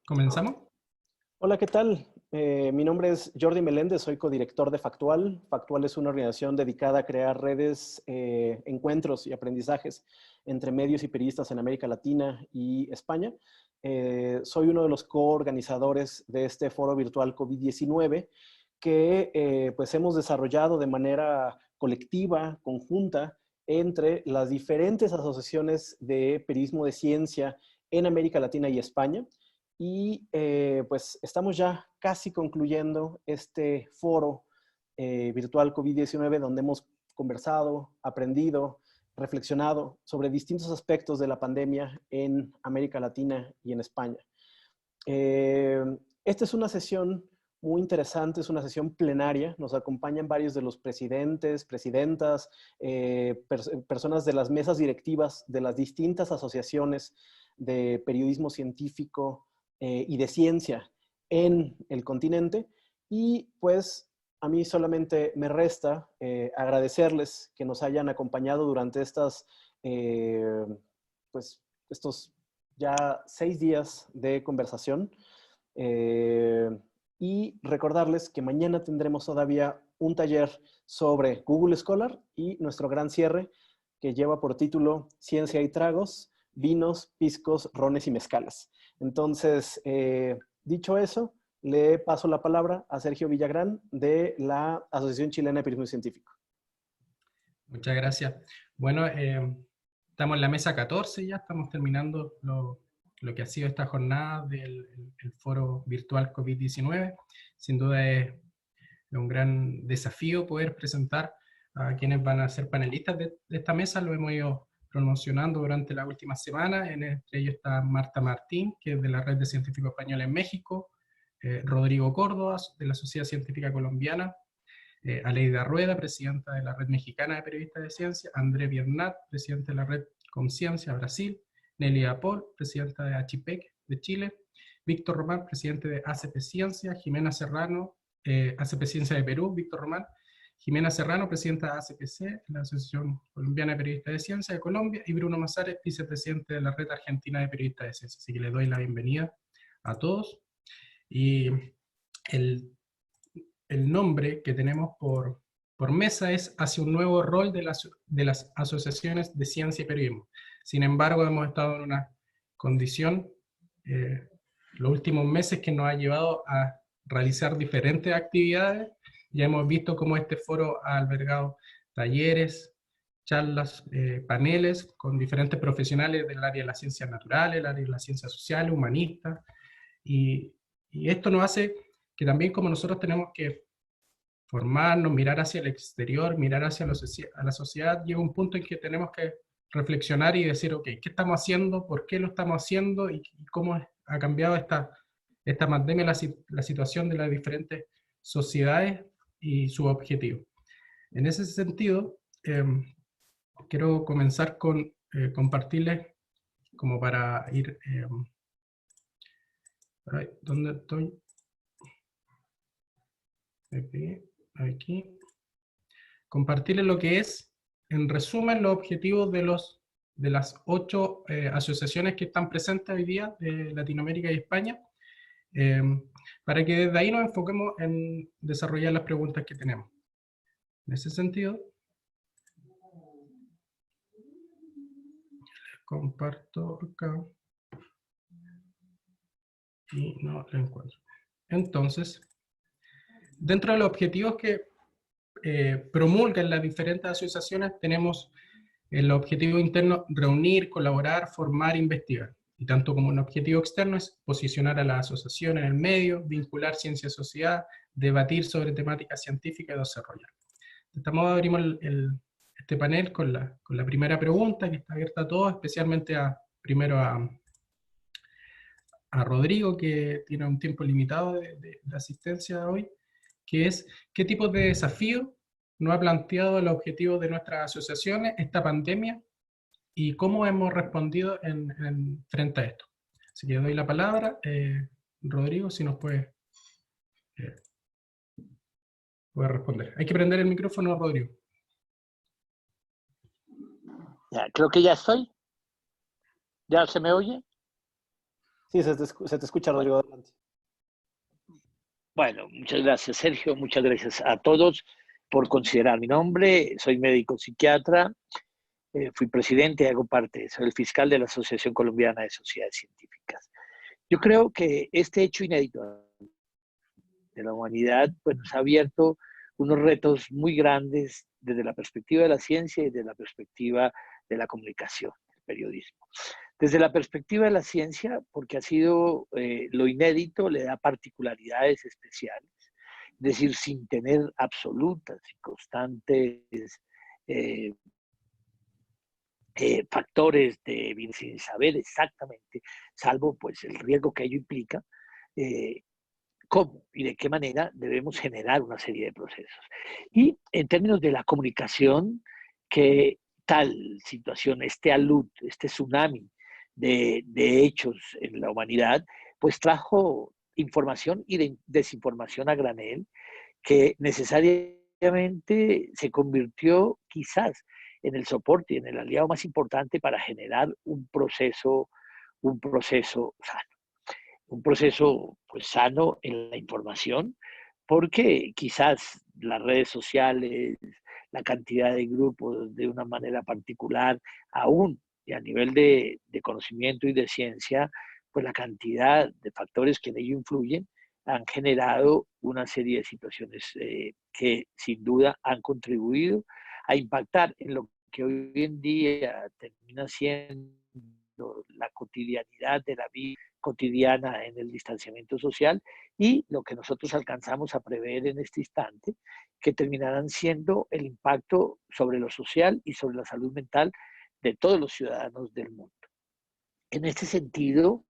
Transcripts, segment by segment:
¿Comenzamos? Hola, ¿qué tal? Mi nombre es Jordi Meléndez, soy codirector de Factual. Factual es una organización dedicada a crear redes, encuentros y aprendizajes entre medios y periodistas en América Latina y España. Soy uno de los coorganizadores de este foro virtual COVID-19 que pues hemos desarrollado de manera colectiva, conjunta, entre las diferentes asociaciones de periodismo de ciencia en América Latina y España. Y pues estamos ya casi concluyendo este foro virtual COVID-19 donde hemos conversado, aprendido, reflexionado sobre distintos aspectos de la pandemia en América Latina y en España. Eh, Esta es una sesión muy interesante, es una sesión plenaria. Nos acompañan varios de los presidentes, presidentas, personas de las mesas directivas de las distintas asociaciones de periodismo científico y de ciencia en el continente. Y pues a mí solamente me resta agradecerles que nos hayan acompañado durante pues, estos ya 6 días de conversación. Eh, y recordarles que mañana tendremos todavía un taller sobre Google Scholar y nuestro gran cierre que lleva por título Ciencia y Tragos, Vinos, Piscos, Rones y Mezcalas. Entonces, dicho eso, le paso la palabra a Sergio Villagrán de la Asociación Chilena de Periodismo Científico. Muchas gracias. Bueno, estamos en la mesa 14 ya, estamos terminando lo que ha sido esta jornada del el foro virtual COVID-19. Sin duda es un gran desafío poder presentar a quienes van a ser panelistas de esta mesa. Lo hemos ido promocionando durante la última semana. Entre ellos está Marta Martín, que es de la Red de Científicos Españoles en México, Rodrigo Córdoba, de la Sociedad Científica Colombiana, Aleida Rueda, presidenta de la Red Mexicana de Periodistas de Ciencia, André Biernat, presidente de la Red Conciencia Brasil, Nelia Paul, presidenta de ACHIPEC de Chile, Víctor Román, presidente de ACP Ciencia, Jimena Serrano, ACP Ciencia de Perú, Víctor Román, Jimena Serrano, presidenta de ACPC, la Asociación Colombiana de Periodistas de Ciencia de Colombia, y Bruno Mazares, vicepresidente de la Red Argentina de Periodistas de Ciencia. Así que les doy la bienvenida a todos. Y el nombre que tenemos por mesa es Hacia un nuevo rol de las asociaciones de ciencia y periodismo. Sin embargo, hemos estado en una condición los últimos meses que nos ha llevado a realizar diferentes actividades. Ya hemos visto cómo este foro ha albergado talleres, charlas, paneles con diferentes profesionales del área de las ciencias naturales, el área de las ciencias sociales, humanistas, y esto nos hace que también como nosotros tenemos que formarnos, mirar hacia el exterior, mirar hacia la sociedad, llega un punto en que tenemos que reflexionar y decir, ok, ¿qué estamos haciendo? ¿Por qué lo estamos haciendo? ¿Y cómo ha cambiado esta pandemia, la situación de las diferentes sociedades y su objetivo? En ese sentido, quiero comenzar con compartirles, como para ir... ¿dónde estoy? Aquí. Compartirles lo que es, en resumen, los objetivos de las 8 asociaciones que están presentes hoy día de Latinoamérica y España, para que desde ahí nos enfoquemos en desarrollar las preguntas que tenemos. En ese sentido, comparto acá y no lo encuentro. Entonces, dentro de los objetivos que promulgan las diferentes asociaciones, tenemos el objetivo interno: reunir, colaborar, formar, investigar. Y tanto como un objetivo externo es posicionar a la asociación en el medio, vincular ciencia y sociedad, debatir sobre temáticas científicas y desarrollar. De este modo abrimos este panel con la primera pregunta, que está abierta a todos, especialmente primero a Rodrigo, que tiene un tiempo limitado de asistencia hoy, que es: ¿qué tipo de desafío nos ha planteado el objetivo de nuestras asociaciones esta pandemia y cómo hemos respondido frente a esto? Así que doy la palabra, Rodrigo, si nos eh, puede responder. Hay que prender el micrófono, Rodrigo. Ya, creo que ya estoy. ¿Ya se me oye? Sí, se te escucha, Rodrigo, adelante. Bueno, muchas gracias, Sergio. Muchas gracias a todos por considerar mi nombre. Soy médico psiquiatra, fui presidente y hago parte, soy el fiscal de la Asociación Colombiana de Sociedades Científicas. Yo creo que este hecho inédito de la humanidad pues, nos ha abierto unos retos muy grandes desde la perspectiva de la ciencia y desde la perspectiva de la comunicación, del periodismo. Desde la perspectiva de la ciencia, porque ha sido lo inédito, le da particularidades especiales, es decir, sin tener absolutas y constantes eh, factores sin saber exactamente, salvo pues el riesgo que ello implica, cómo y de qué manera debemos generar una serie de procesos. Y en términos de la comunicación, que tal situación, este alud, este tsunami de hechos en la humanidad, pues trajo información y desinformación a granel, que necesariamente se convirtió quizás en el soporte y en el aliado más importante para generar un proceso sano. Un proceso pues, sano en la información, porque quizás las redes sociales, la cantidad de grupos de una manera particular, aún y a nivel de conocimiento y de ciencia, pues la cantidad de factores que en ello influyen han generado una serie de situaciones que sin duda han contribuido a impactar en lo que hoy en día termina siendo la cotidianidad de la vida cotidiana en el distanciamiento social y lo que nosotros alcanzamos a prever en este instante, que terminarán siendo el impacto sobre lo social y sobre la salud mental de todos los ciudadanos del mundo. En este sentido,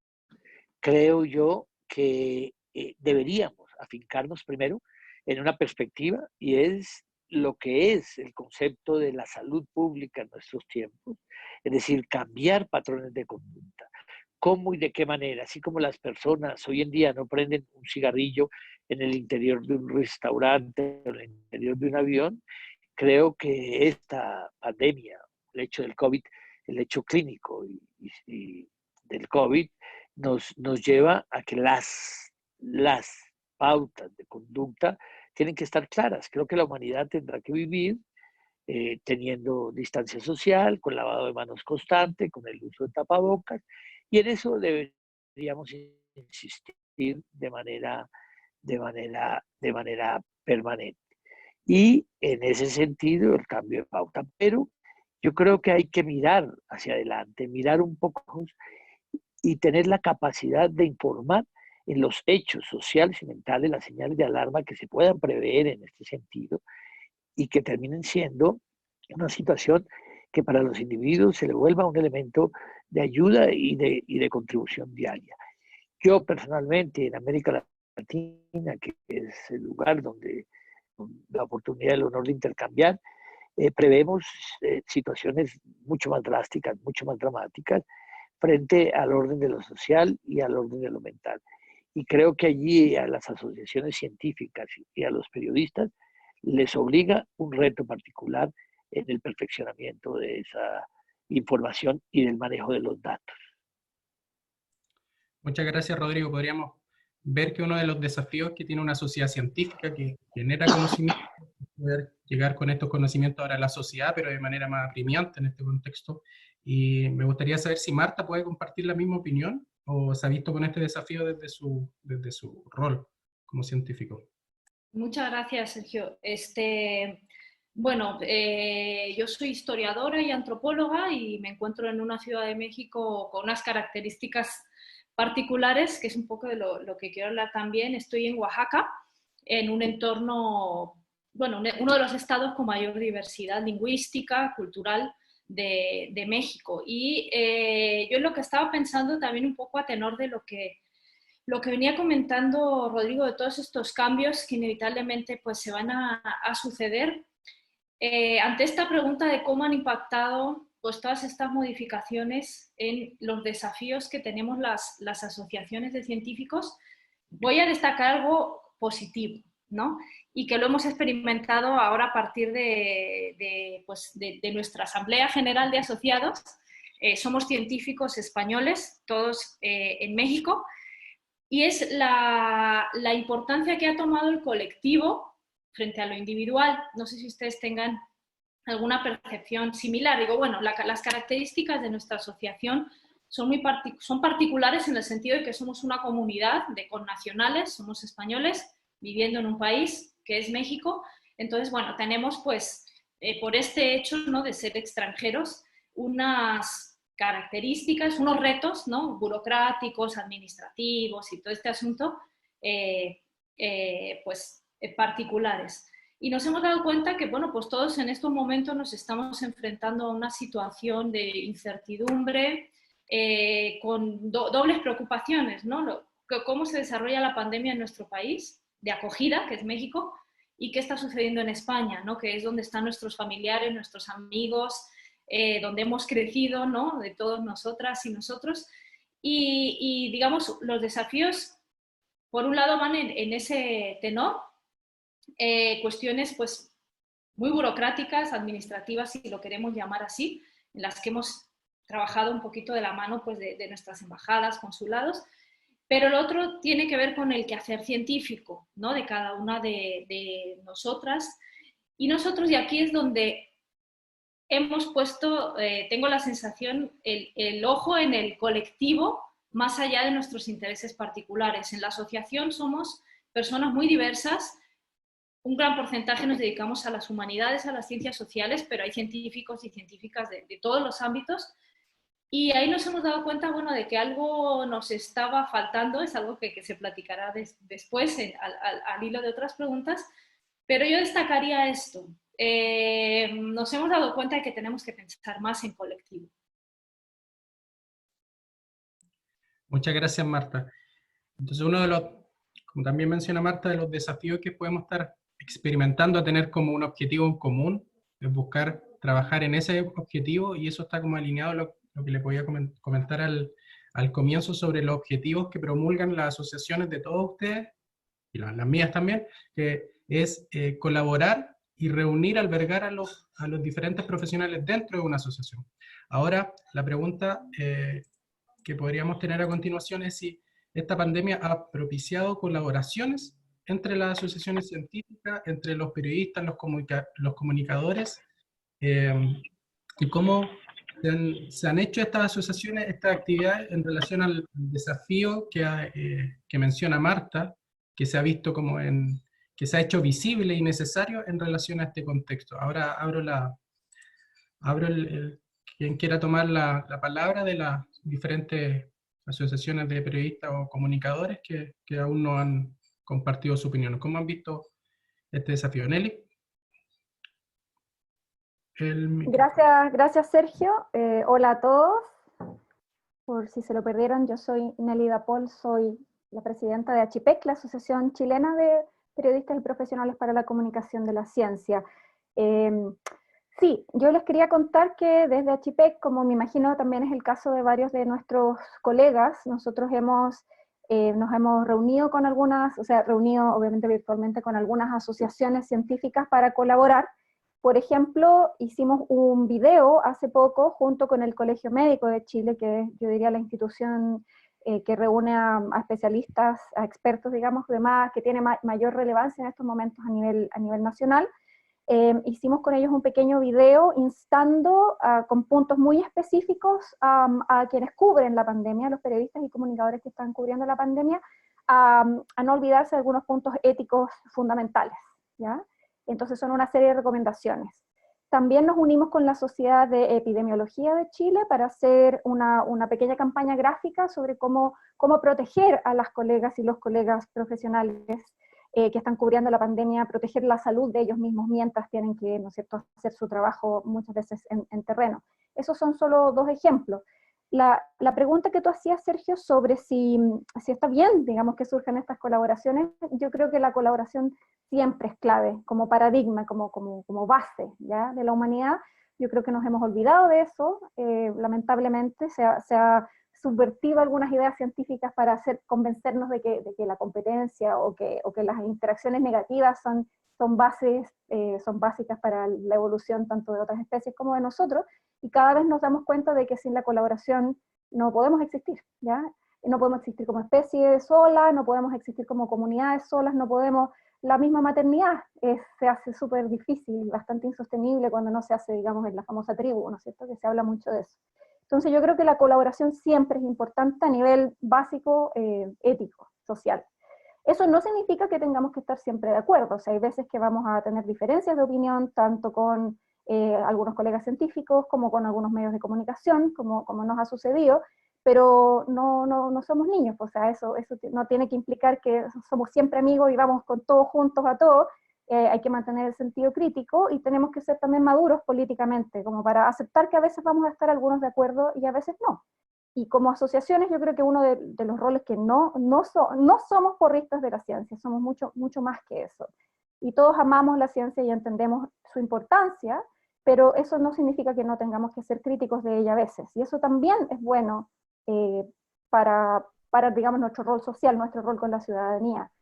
creo yo que deberíamos afincarnos primero en una perspectiva y es lo que es el concepto de la salud pública en nuestros tiempos, es decir, cambiar patrones de conducta. ¿Cómo y de qué manera? Así como las personas hoy en día no prenden un cigarrillo en el interior de un restaurante o en el interior de un avión, creo que esta pandemia, el hecho del COVID, el hecho clínico y del COVID, nos lleva a que las pautas de conducta tienen que estar claras. Creo que la humanidad tendrá que vivir teniendo distancia social, con lavado de manos constante, con el uso de tapabocas, y en eso deberíamos insistir de manera permanente. Y en ese sentido, el cambio de pauta. Pero yo creo que hay que mirar hacia adelante, mirar un poco y tener la capacidad de informar en los hechos sociales y mentales, las señales de alarma que se puedan prever en este sentido y que terminen siendo una situación que para los individuos se le vuelva un elemento de ayuda y de contribución diaria. Yo personalmente en América Latina, que es el lugar donde la oportunidad, el honor de intercambiar, prevemos situaciones mucho más drásticas, mucho más dramáticas, frente al orden de lo social y al orden de lo mental. Y creo que allí a las asociaciones científicas y a los periodistas les obliga un reto particular en el perfeccionamiento de esa información y del manejo de los datos. Muchas gracias, Rodrigo. Podríamos ver que uno de los desafíos que tiene una sociedad científica que genera conocimiento es poder llegar con estos conocimientos ahora a la sociedad, pero de manera más apremiante en este contexto. Y me gustaría saber si Marta puede compartir la misma opinión o se ha visto con este desafío desde su rol como científico. Muchas gracias, Sergio. Bueno, yo soy historiadora y antropóloga y me encuentro en una ciudad de México con unas características particulares, que es un poco de lo que quiero hablar también. Estoy en Oaxaca, en un entorno, bueno, uno de los estados con mayor diversidad lingüística, cultural de México. Y yo lo que estaba pensando también un poco a tenor de lo que venía comentando Rodrigo, de todos estos cambios que inevitablemente pues, se van a suceder, ante esta pregunta de cómo han impactado pues, todas estas modificaciones en los desafíos que tenemos las asociaciones de científicos, voy a destacar algo positivo, ¿no? Y que lo hemos experimentado ahora a partir de nuestra Asamblea General de Asociados, somos científicos españoles, todos en México, y es la importancia que ha tomado el colectivo frente a lo individual. No sé si ustedes tengan alguna percepción similar. Digo, bueno, las características de nuestra asociación son particulares en el sentido de que somos una comunidad de connacionales, somos españoles viviendo en un país que es México. Entonces, bueno, tenemos pues, por este hecho, ¿no?, de ser extranjeros, unas características, unos retos, ¿no?, burocráticos, administrativos y todo este asunto, particulares. Y nos hemos dado cuenta que, bueno, pues todos en estos momentos nos estamos enfrentando a una situación de incertidumbre, con dobles preocupaciones, ¿no? Cómo se desarrolla la pandemia en nuestro país, de acogida, que es México, y qué está sucediendo en España, ¿no?, que es donde están nuestros familiares, nuestros amigos, donde hemos crecido, ¿no?, de todos nosotras y nosotros. Y digamos, los desafíos, por un lado, van en ese tenor, cuestiones pues muy burocráticas, administrativas, si lo queremos llamar así, en las que hemos trabajado un poquito de la mano pues, de nuestras embajadas, consulados, pero el otro tiene que ver con el quehacer científico, ¿no?, de cada una de nosotras. Y nosotros, y aquí es donde hemos puesto, tengo la sensación, el ojo en el colectivo, más allá de nuestros intereses particulares. En la asociación somos personas muy diversas. Un gran porcentaje nos dedicamos a las humanidades, a las ciencias sociales, pero hay científicos y científicas de todos los ámbitos. Y ahí nos hemos dado cuenta, bueno, de que algo nos estaba faltando, es algo que se platicará después al hilo de otras preguntas, pero yo destacaría esto. Nos hemos dado cuenta de que tenemos que pensar más en colectivo. Muchas gracias, Marta. Entonces, uno de los, como también menciona Marta, de los desafíos que podemos estar experimentando a tener como un objetivo en común es buscar trabajar en ese objetivo, y eso está como alineado a lo que le podía comentar al comienzo sobre los objetivos que promulgan las asociaciones de todos ustedes, y las mías también, que es colaborar y reunir, albergar a los diferentes profesionales dentro de una asociación. Ahora, la pregunta que podríamos tener a continuación es si esta pandemia ha propiciado colaboraciones entre las asociaciones científicas, entre los periodistas, los comunicadores, y cómo se han hecho estas asociaciones, estas actividades en relación al desafío que menciona Marta, que se ha visto como que se ha hecho visible y necesario en relación a este contexto. Ahora abro quien quiera tomar la palabra de las diferentes asociaciones de periodistas o comunicadores que aún no han compartido su opinión. ¿Cómo han visto este desafío? Nelly. Gracias Sergio. Hola a todos. Por si se lo perdieron, yo soy Nelly Dapol, soy la presidenta de ACHIPEC, la Asociación Chilena de Periodistas y Profesionales para la Comunicación de la Ciencia. Sí, yo les quería contar que desde ACHIPEC, como me imagino también es el caso de varios de nuestros colegas, nosotros nos hemos reunido con algunas, o sea, reunido obviamente virtualmente con algunas asociaciones científicas para colaborar. Por ejemplo, hicimos un video hace poco junto con el Colegio Médico de Chile, que es, yo diría, la institución que reúne a especialistas, a expertos, digamos, demás, que tiene mayor relevancia en estos momentos a nivel nacional. Hicimos con ellos un pequeño video instando con puntos muy específicos a quienes cubren la pandemia, los periodistas y comunicadores que están cubriendo la pandemia, a no olvidarse de algunos puntos éticos fundamentales, ¿ya? Entonces son una serie de recomendaciones. También nos unimos con la Sociedad de Epidemiología de Chile para hacer una pequeña campaña gráfica sobre cómo proteger a las colegas y los colegas profesionales que están cubriendo la pandemia, proteger la salud de ellos mismos mientras tienen que, ¿no es cierto?, hacer su trabajo muchas veces en terreno. Esos son solo dos ejemplos. La pregunta que tú hacías, Sergio, sobre si está bien, digamos, que surjan estas colaboraciones, yo creo que la colaboración siempre es clave, como paradigma, como base, ¿ya?, de la humanidad. Yo creo que nos hemos olvidado de eso, lamentablemente se ha subvertido algunas ideas científicas para convencernos de que la competencia o que las interacciones negativas son son bases, son básicas para la evolución tanto de otras especies como de nosotros, y cada vez nos damos cuenta de que sin la colaboración no podemos existir, ¿ya? No podemos existir como especie sola, no podemos existir como comunidades solas, no podemos, la misma maternidad se hace súper difícil y bastante insostenible cuando no se hace, digamos, en la famosa tribu, ¿no es cierto?, que se habla mucho de eso. Entonces yo creo que la colaboración siempre es importante a nivel básico, ético, social. Eso no significa que tengamos que estar siempre de acuerdo, o sea, hay veces que vamos a tener diferencias de opinión, tanto con algunos colegas científicos, como con algunos medios de comunicación, como nos ha sucedido, pero no somos niños, o sea, eso no tiene que implicar que somos siempre amigos y vamos con todos juntos a todo. Hay que mantener el sentido crítico y tenemos que ser también maduros políticamente, como para aceptar que a veces vamos a estar algunos de acuerdo y a veces no. Y como asociaciones yo creo que uno de los roles que no somos porristas de la ciencia, somos mucho más que eso. Y todos amamos la ciencia y entendemos su importancia, pero eso no significa que no tengamos que ser críticos de ella a veces. Y eso también es bueno para, digamos, nuestro rol social, nuestro rol con la ciudadanía.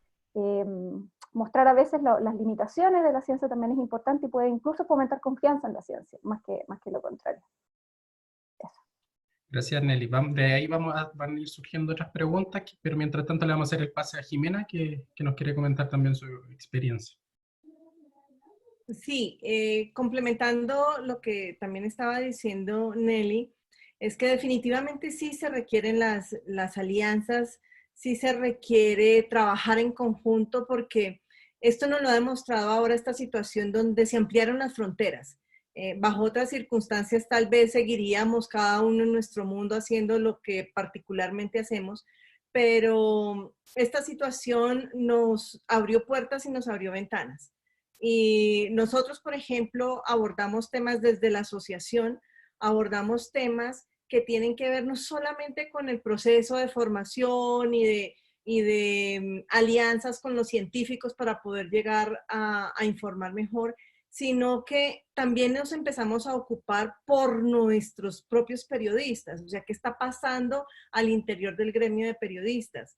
Mostrar a veces las limitaciones de la ciencia también es importante y puede incluso fomentar confianza en la ciencia, más que lo contrario. Eso. Gracias, Nelly. De ahí van a ir surgiendo otras preguntas, pero mientras tanto le vamos a hacer el pase a Jimena, que nos quiere comentar también su experiencia. Sí, complementando lo que también estaba diciendo Nelly, es que definitivamente sí se requieren las alianzas, sí se requiere trabajar en conjunto, porque esto nos lo ha demostrado ahora esta situación donde se ampliaron las fronteras. Bajo otras circunstancias tal vez seguiríamos cada uno en nuestro mundo haciendo lo que particularmente hacemos, pero esta situación nos abrió puertas y nos abrió ventanas. Y nosotros, por ejemplo, abordamos temas desde la asociación, abordamos temas que tienen que ver no solamente con el proceso de formación y de alianzas con los científicos para poder llegar a informar mejor, sino que también nos empezamos a ocupar por nuestros propios periodistas, o sea, qué está pasando al interior del gremio de periodistas.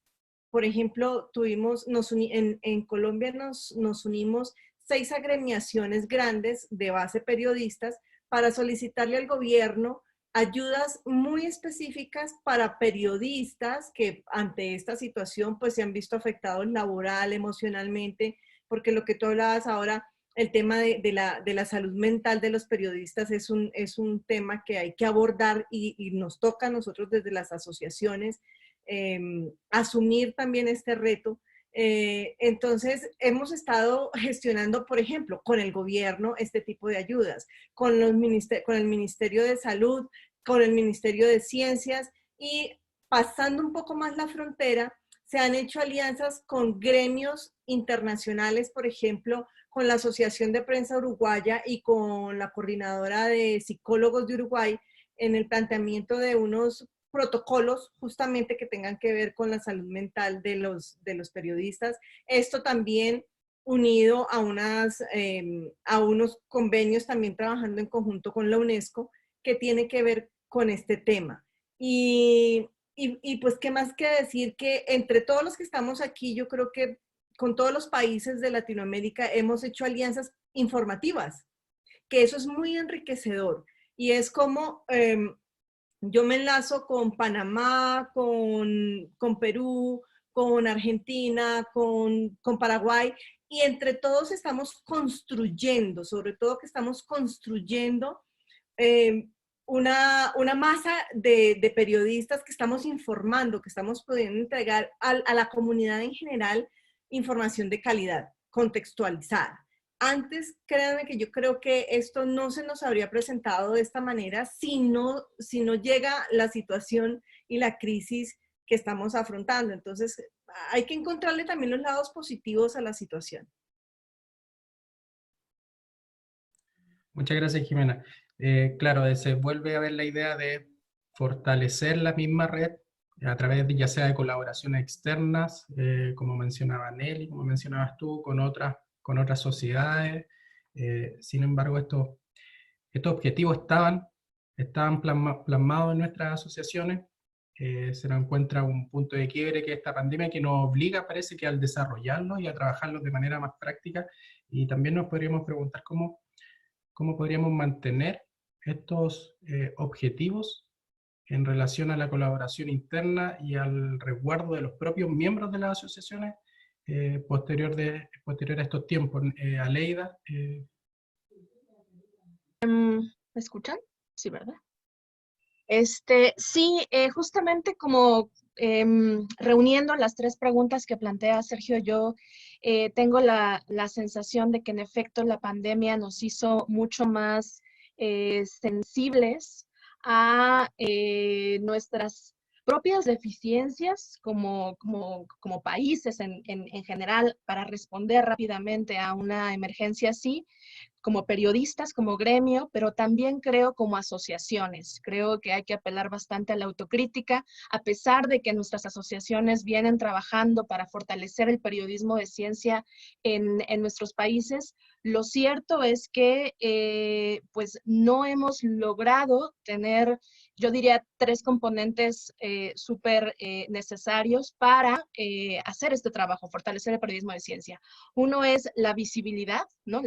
Por ejemplo, en Colombia nos unimos 6 agremiaciones grandes de base periodistas para solicitarle al gobierno ayudas muy específicas para periodistas que ante esta situación pues se han visto afectados laboral, emocionalmente, porque lo que tú hablabas ahora, el tema de la salud mental de los periodistas es un tema que hay que abordar y nos toca a nosotros desde las asociaciones asumir también este reto. Entonces, hemos estado gestionando, por ejemplo, con el gobierno este tipo de ayudas, con el Ministerio de Salud, con el Ministerio de Ciencias, y pasando un poco más la frontera, se han hecho alianzas con gremios internacionales, por ejemplo, con la Asociación de Prensa Uruguaya y con la Coordinadora de Psicólogos de Uruguay en el planteamiento de unos protocolos justamente que tengan que ver con la salud mental de los periodistas. Esto también unido a unos convenios también trabajando en conjunto con la UNESCO que tiene que ver con este tema. Y pues, ¿qué más que decir? Que entre todos los que estamos aquí, yo creo que con todos los países de Latinoamérica hemos hecho alianzas informativas, que eso es muy enriquecedor. Y es como yo me enlazo con Panamá, con Perú, con Argentina, con Paraguay, y entre todos estamos construyendo, sobre todo que estamos construyendo una masa de periodistas que estamos informando, que estamos pudiendo entregar a la comunidad en general información de calidad, contextualizada. Antes, créanme que yo creo que esto no se nos habría presentado de esta manera si no llega la situación y la crisis que estamos afrontando. Entonces, hay que encontrarle también los lados positivos a la situación. Muchas gracias, Jimena. Claro, se vuelve a ver la idea de fortalecer la misma red a través de, ya sea de colaboraciones externas, como mencionaba Nelly, como mencionabas tú, con otras sociedades. Sin embargo, estos objetivos estaban plasmados en nuestras asociaciones, se nos encuentra un punto de quiebre que es esta pandemia que nos obliga, parece que al desarrollarlo y a trabajarlo de manera más práctica, y también nos podríamos preguntar cómo podríamos mantener estos objetivos en relación a la colaboración interna y al resguardo de los propios miembros de las asociaciones posterior a estos tiempos. Aleida. ¿Me escuchan? Sí, ¿verdad? Sí, justamente como reuniendo las tres preguntas que plantea Sergio, yo tengo la sensación de que en efecto la pandemia nos hizo mucho más sensibles a nuestras propias deficiencias como países en general para responder rápidamente a una emergencia así, como periodistas, como gremio, pero también creo como asociaciones. Creo que hay que apelar bastante a la autocrítica, a pesar de que nuestras asociaciones vienen trabajando para fortalecer el periodismo de ciencia en nuestros países. Lo cierto es que pues no hemos logrado tener, yo diría, tres componentes súper necesarios para hacer este trabajo, fortalecer el periodismo de ciencia. Uno es la visibilidad, ¿no?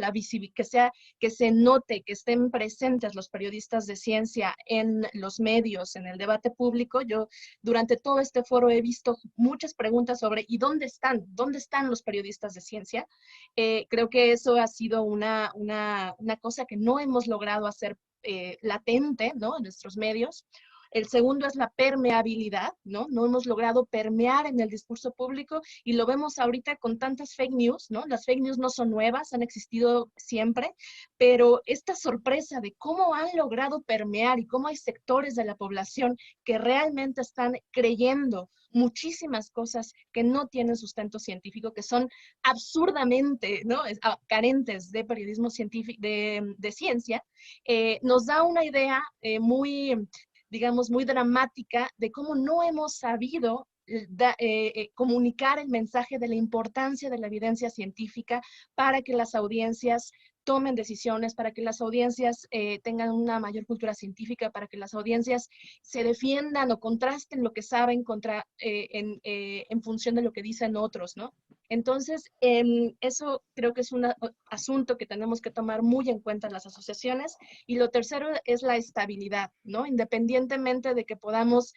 Que se note, que estén presentes los periodistas de ciencia en los medios, en el debate público. Yo durante todo este foro he visto muchas preguntas sobre ¿y dónde están? ¿Dónde están los periodistas de ciencia? Creo que eso ha sido una cosa que no hemos logrado hacer latente, ¿no? En nuestros medios. El segundo es la permeabilidad, ¿no? No hemos logrado permear en el discurso público y lo vemos ahorita con tantas fake news, ¿no? Las fake news no son nuevas, han existido siempre, pero esta sorpresa de cómo han logrado permear y cómo hay sectores de la población que realmente están creyendo muchísimas cosas que no tienen sustento científico, que son absurdamente, ¿no? Carentes de periodismo científico, de ciencia, nos da una idea muy, digamos, muy dramática de cómo no hemos sabido comunicar el mensaje de la importancia de la evidencia científica para que las audiencias tomen decisiones, para que las audiencias tengan una mayor cultura científica, para que las audiencias se defiendan o contrasten lo que saben en función de lo que dicen otros, ¿no? Entonces, eso creo que es un asunto que tenemos que tomar muy en cuenta en las asociaciones. Y lo tercero es la estabilidad, ¿no? Independientemente de que podamos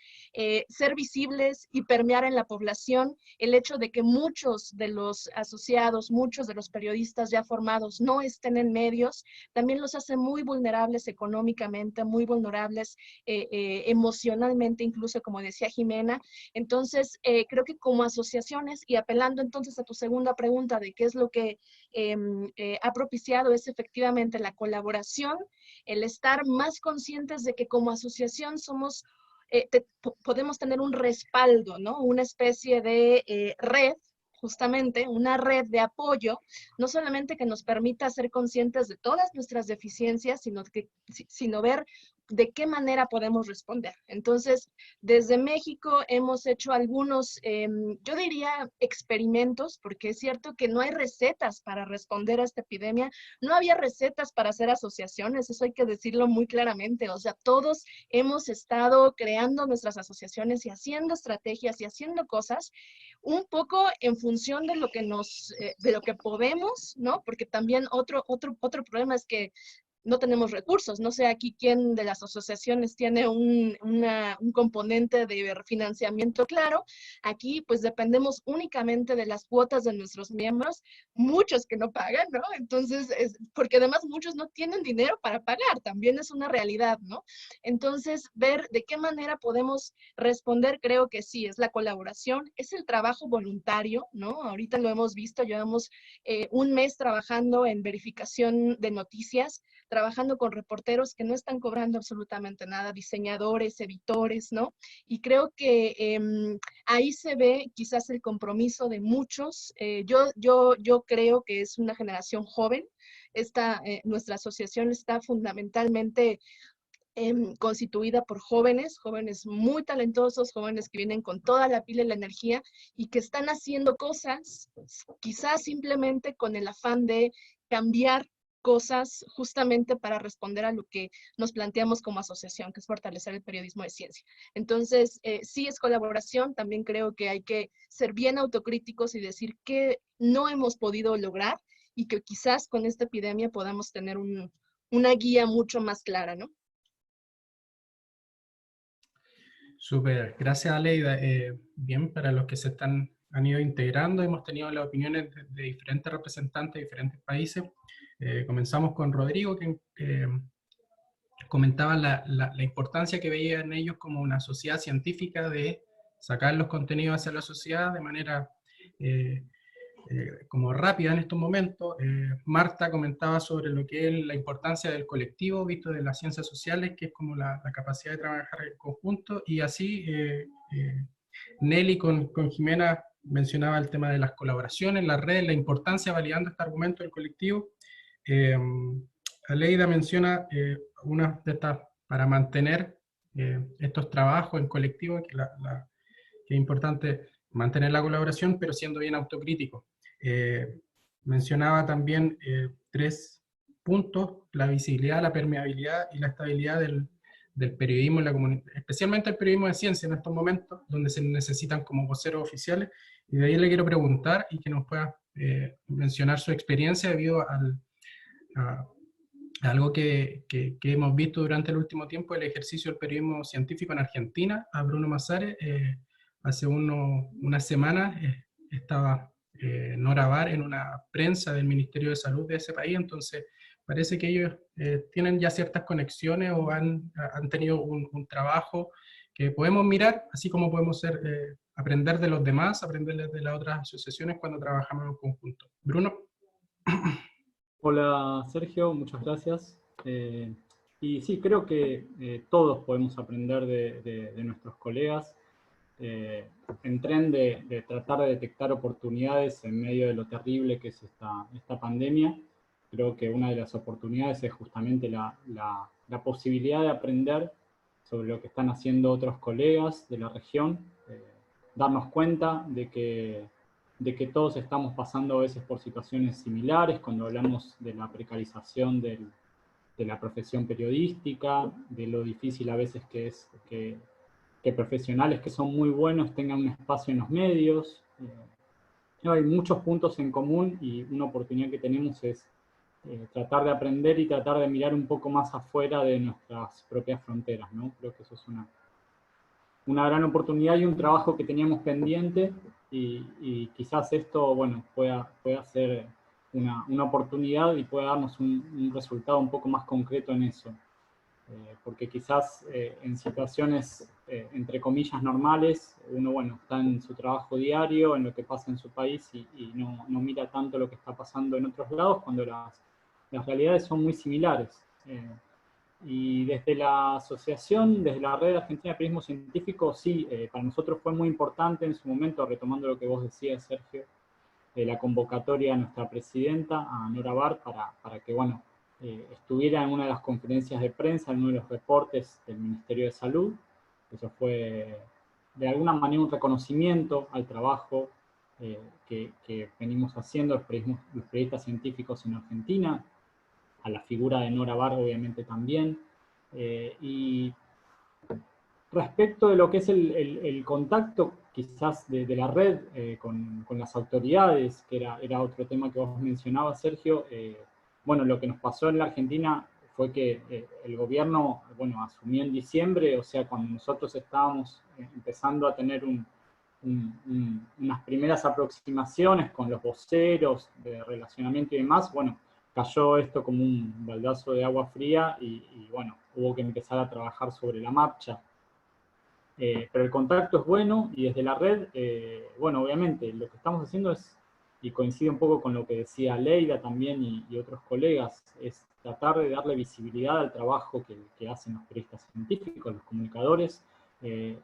ser visibles y permear en la población, el hecho de que muchos de los asociados, muchos de los periodistas ya formados no estén en medios, también los hace muy vulnerables económicamente, muy vulnerables emocionalmente, incluso como decía Jimena. Entonces, creo que como asociaciones, y apelando entonces a tu segunda pregunta de qué es lo que ha propiciado, es efectivamente la colaboración, el estar más conscientes de que como asociación somos, podemos tener un respaldo, ¿no? Una especie de red, justamente una red de apoyo, no solamente que nos permita ser conscientes de todas nuestras deficiencias, sino ver de qué manera podemos responder. Entonces, desde México hemos hecho algunos, yo diría, experimentos, porque es cierto que no hay recetas para responder a esta epidemia, no había recetas para hacer asociaciones, eso hay que decirlo muy claramente, o sea, todos hemos estado creando nuestras asociaciones y haciendo estrategias y haciendo cosas un poco en función de lo que de lo que podemos, ¿no? Porque también otro problema es que no tenemos recursos. No sé aquí quién de las asociaciones tiene un componente de financiamiento claro. Aquí pues dependemos únicamente de las cuotas de nuestros miembros, muchos que no pagan, ¿no? Entonces, porque además muchos no tienen dinero para pagar, también es una realidad, ¿no? Entonces, ver de qué manera podemos responder, creo que sí, es la colaboración, es el trabajo voluntario, ¿no? Ahorita lo hemos visto, llevamos un mes trabajando en verificación de noticias, trabajando con reporteros que no están cobrando absolutamente nada, diseñadores, editores, ¿no? Y creo que ahí se ve quizás el compromiso de muchos. Yo creo que es una generación joven. Nuestra asociación está fundamentalmente constituida por jóvenes muy talentosos, jóvenes que vienen con toda la pila y la energía y que están haciendo cosas, quizás simplemente con el afán de cambiar cosas justamente para responder a lo que nos planteamos como asociación, que es fortalecer el periodismo de ciencia. Entonces, sí es colaboración, también creo que hay que ser bien autocríticos y decir qué no hemos podido lograr y que quizás con esta epidemia podamos tener una guía mucho más clara, ¿no? Súper, gracias Aleida. Bien, para los que han ido integrando, hemos tenido las opiniones de diferentes representantes de diferentes países. Comenzamos con Rodrigo, que comentaba la importancia que veían ellos como una sociedad científica de sacar los contenidos hacia la sociedad de manera como rápida en estos momentos. Marta comentaba sobre lo que es la importancia del colectivo, visto de las ciencias sociales, que es como la capacidad de trabajar en conjunto, y así Nelly con Jimena mencionaba el tema de las colaboraciones, las redes, la importancia, validando este argumento del colectivo. Aleida menciona una de estas, para mantener estos trabajos en colectivo, que es importante mantener la colaboración, pero siendo bien autocrítico. Mencionaba también 3 puntos: la visibilidad, la permeabilidad y la estabilidad del periodismo, especialmente el periodismo de ciencia en estos momentos, donde se necesitan como voceros oficiales. Y de ahí le quiero preguntar y que nos pueda mencionar su experiencia debido a algo que hemos visto durante el último tiempo, el ejercicio del periodismo científico en Argentina. A Bruno Mazares, hace unas semanas estaba Nora Bar en una prensa del Ministerio de Salud de ese país, entonces parece que ellos tienen ya ciertas conexiones o han tenido un trabajo que podemos mirar, así como podemos aprender de los demás, aprender de las otras asociaciones cuando trabajamos en conjunto. Bruno. Hola Sergio, muchas gracias. Y sí, creo que todos podemos aprender de nuestros colegas en tren de tratar de detectar oportunidades en medio de lo terrible que es esta pandemia. Creo que una de las oportunidades es justamente la posibilidad de aprender sobre lo que están haciendo otros colegas de la región, darnos cuenta de que todos estamos pasando a veces por situaciones similares cuando hablamos de la precarización de la profesión periodística, de lo difícil a veces que es que profesionales que son muy buenos tengan un espacio en los medios. Hay muchos puntos en común y una oportunidad que tenemos es tratar de aprender y tratar de mirar un poco más afuera de nuestras propias fronteras, ¿no? Creo que eso es una gran oportunidad y un trabajo que teníamos pendiente, y quizás esto, bueno, pueda ser una oportunidad y pueda darnos un resultado un poco más concreto en eso. Porque quizás en situaciones, entre comillas, normales, uno, bueno, está en su trabajo diario, en lo que pasa en su país y no mira tanto lo que está pasando en otros lados, cuando las realidades son muy similares. Y desde la asociación, desde la Red Argentina de Periodismo Científico, sí, para nosotros fue muy importante en su momento, retomando lo que vos decías, Sergio, la convocatoria a nuestra presidenta, a Nora Bar, para que, bueno, estuviera en una de las conferencias de prensa, en uno de los reportes del Ministerio de Salud. Eso fue, de alguna manera, un reconocimiento al trabajo que venimos haciendo los periodistas científicos en Argentina, a la figura de Nora Bar, obviamente, también. Y respecto de lo que es el contacto, quizás de la red con las autoridades, que era otro tema que vos mencionabas, Sergio, bueno, lo que nos pasó en la Argentina fue que el gobierno, bueno, asumió en diciembre, o sea, cuando nosotros estábamos empezando a tener unas primeras aproximaciones con los voceros de relacionamiento y demás, bueno, cayó esto como un baldazo de agua fría y bueno, hubo que empezar a trabajar sobre la marcha. Pero el contacto es bueno y desde la red, bueno, obviamente lo que estamos haciendo es, y coincide un poco con lo que decía Leida también y otros colegas, es tratar de darle visibilidad al trabajo que hacen los periodistas científicos, los comunicadores,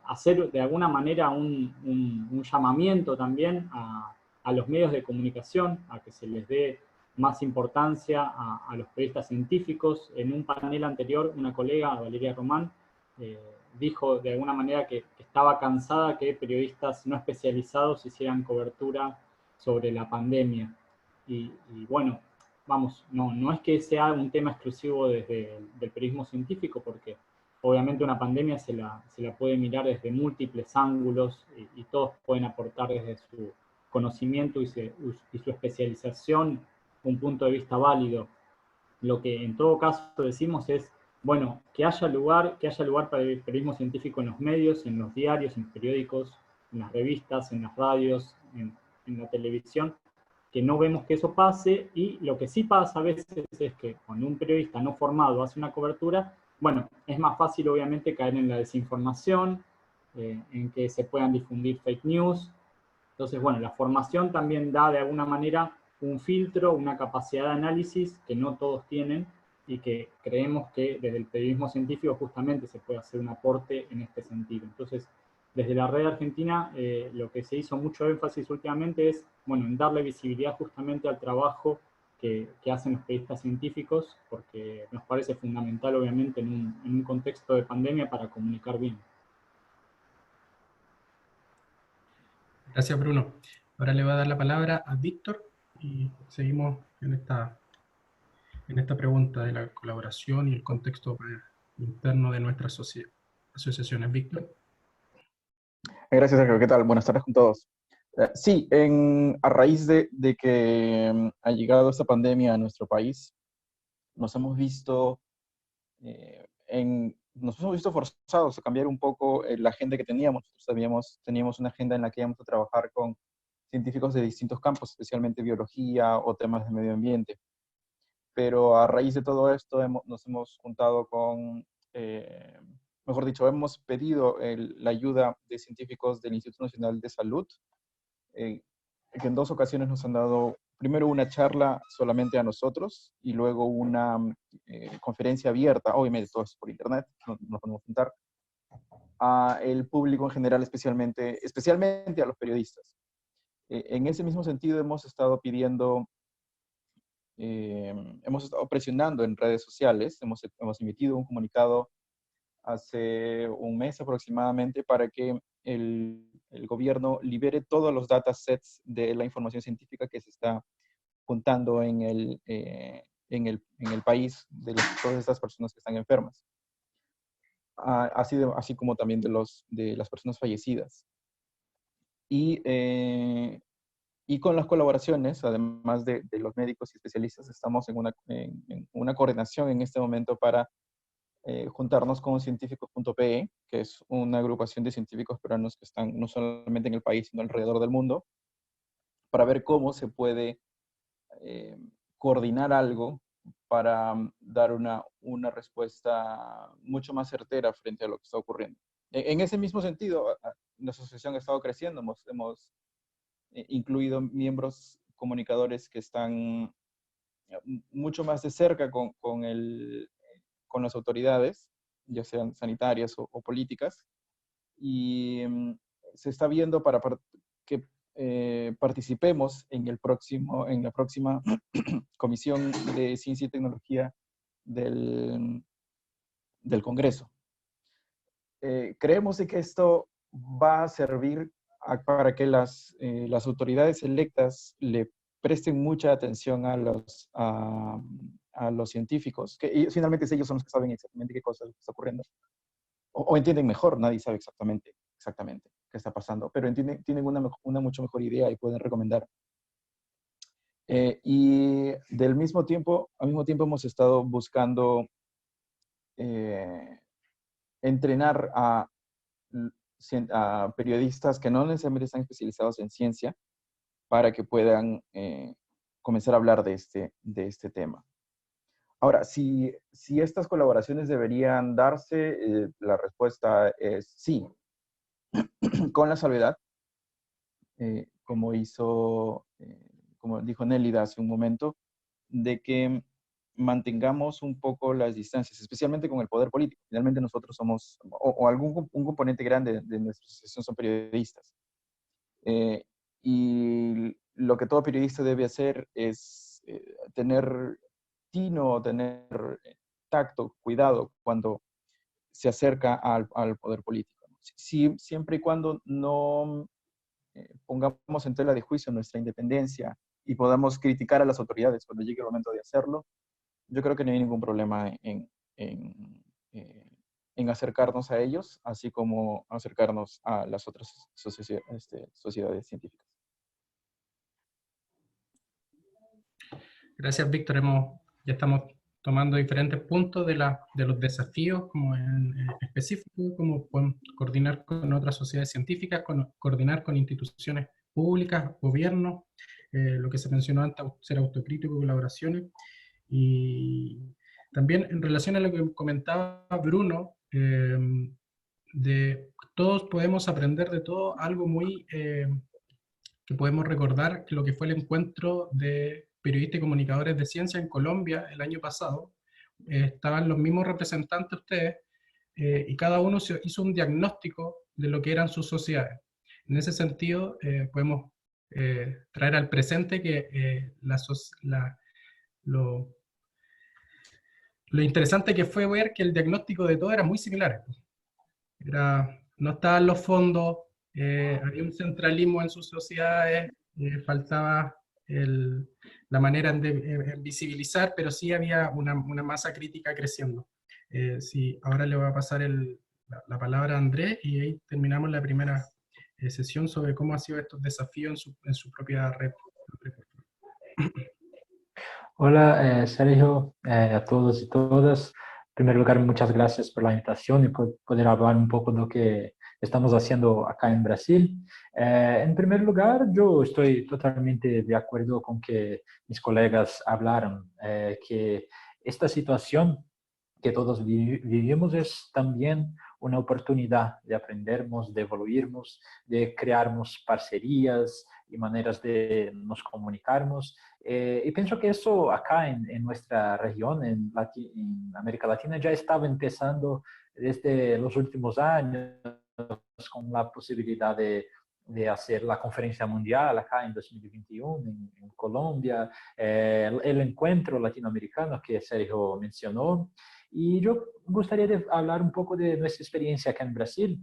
hacer de alguna manera un llamamiento también a los medios de comunicación, a que se les dé más importancia a los periodistas científicos. En un panel anterior, una colega, Valeria Román, dijo de alguna manera que estaba cansada que periodistas no especializados hicieran cobertura sobre la pandemia. Y bueno, vamos, no es que sea un tema exclusivo desde del periodismo científico, porque obviamente una pandemia se la puede mirar desde múltiples ángulos y todos pueden aportar desde su conocimiento y su especialización un punto de vista válido. Lo que en todo caso decimos es, bueno, que haya lugar para el periodismo científico en los medios, en los diarios, en los periódicos, en las revistas, en las radios, en la televisión, que no vemos que eso pase, y lo que sí pasa a veces es que cuando un periodista no formado hace una cobertura, bueno, es más fácil obviamente caer en la desinformación, en que se puedan difundir fake news. Entonces, bueno, la formación también da de alguna manera un filtro, una capacidad de análisis que no todos tienen y que creemos que desde el periodismo científico justamente se puede hacer un aporte en este sentido. Entonces, desde la Red Argentina, lo que se hizo mucho énfasis últimamente es, bueno, en darle visibilidad justamente al trabajo que hacen los periodistas científicos, porque nos parece fundamental, obviamente, en un contexto de pandemia para comunicar bien. Gracias, Bruno. Ahora le voy a dar la palabra a Víctor y seguimos en esta pregunta de la colaboración y el contexto interno de nuestras asociaciones. Víctor. Gracias, Sergio. ¿Qué tal? Buenas tardes con todos. Sí, a raíz de que ha llegado esta pandemia a nuestro país, nos hemos visto forzados a cambiar un poco la agenda que teníamos. Teníamos una agenda en la que íbamos a trabajar con científicos de distintos campos, especialmente biología o temas de medio ambiente. Pero a raíz de todo esto nos hemos juntado con, mejor dicho, hemos pedido la ayuda de científicos del Instituto Nacional de Salud, que en 2 ocasiones nos han dado primero una charla solamente a nosotros y luego una conferencia abierta, obviamente todo es por internet, nos podemos juntar, a el público en general, especialmente a los periodistas. En ese mismo sentido hemos estado pidiendo, hemos estado presionando en redes sociales, hemos emitido un comunicado hace un mes aproximadamente para que el gobierno libere todos los datasets de la información científica que se está juntando en el país de todas estas personas que están enfermas, así como también de las personas fallecidas. Y con las colaboraciones, además de los médicos y especialistas, estamos en una coordinación en este momento para juntarnos con científicos.pe, que es una agrupación de científicos peruanos que están no solamente en el país, sino alrededor del mundo, para ver cómo se puede coordinar algo para dar una respuesta mucho más certera frente a lo que está ocurriendo. En ese mismo sentido, la asociación ha estado creciendo, hemos incluido miembros comunicadores que están mucho más de cerca con las autoridades, ya sean sanitarias o políticas, y se está viendo para que participemos en la próxima Comisión de Ciencia y Tecnología del Congreso. Creemos de que esto va a servir para que las autoridades electas le presten mucha atención a los científicos, y finalmente ellos son los que saben exactamente qué cosa está ocurriendo, o entienden mejor, nadie sabe exactamente qué está pasando, pero tienen una mucho mejor idea y pueden recomendar. Y al mismo tiempo hemos estado buscando entrenar a periodistas que no necesariamente están especializados en ciencia para que puedan comenzar a hablar de este tema. Ahora, si estas colaboraciones deberían darse, la respuesta es sí, con la salvedad, como dijo Nélida hace un momento, de que mantengamos un poco las distancias, especialmente con el poder político. Finalmente nosotros somos, un componente grande de nuestra asociación son periodistas. Y lo que todo periodista debe hacer es tener tino, tener tacto, cuidado cuando se acerca al poder político. Siempre y cuando no pongamos en tela de juicio nuestra independencia y podamos criticar a las autoridades cuando llegue el momento de hacerlo, yo creo que no hay ningún problema en acercarnos a ellos, así como acercarnos a las otras sociedades científicas. Gracias, Víctor. Ya estamos tomando diferentes puntos de los desafíos, como en específico, como coordinar con otras sociedades científicas, coordinar con instituciones públicas, gobiernos, lo que se mencionó antes, ser autocrítico, colaboraciones. Y también en relación a lo que comentaba Bruno, de todos podemos aprender de todo, algo muy que podemos recordar, lo que fue el encuentro de periodistas y comunicadores de ciencia en Colombia el año pasado. Estaban los mismos representantes de ustedes y cada uno hizo un diagnóstico de lo que eran sus sociedades. En ese sentido, podemos traer al presente que lo interesante que fue ver que el diagnóstico de todos era muy similar. No estaban los fondos, había un centralismo en sus sociedades, faltaba la manera de visibilizar, pero sí había una masa crítica creciendo. Sí, ahora le voy a pasar la palabra a Andrés y ahí terminamos la primera sesión sobre cómo han sido estos desafíos en su propia red. Hola, Sergio, a todos y todas. En primer lugar, muchas gracias por la invitación y por poder hablar un poco de lo que estamos haciendo acá en Brasil. En primer lugar, yo estoy totalmente de acuerdo con que mis colegas hablaron, que esta situación que todos vivimos es también una oportunidad de aprendernos, de evoluirnos, de crearnos parcerías y maneras de nos comunicarnos. Y pienso que eso acá en nuestra región, en América Latina, ya estaba empezando desde los últimos años con la posibilidad de hacer la conferencia mundial acá en 2021 en Colombia, el encuentro latinoamericano que Sergio mencionó. Y yo gustaría de hablar un poco de nuestra experiencia acá en Brasil,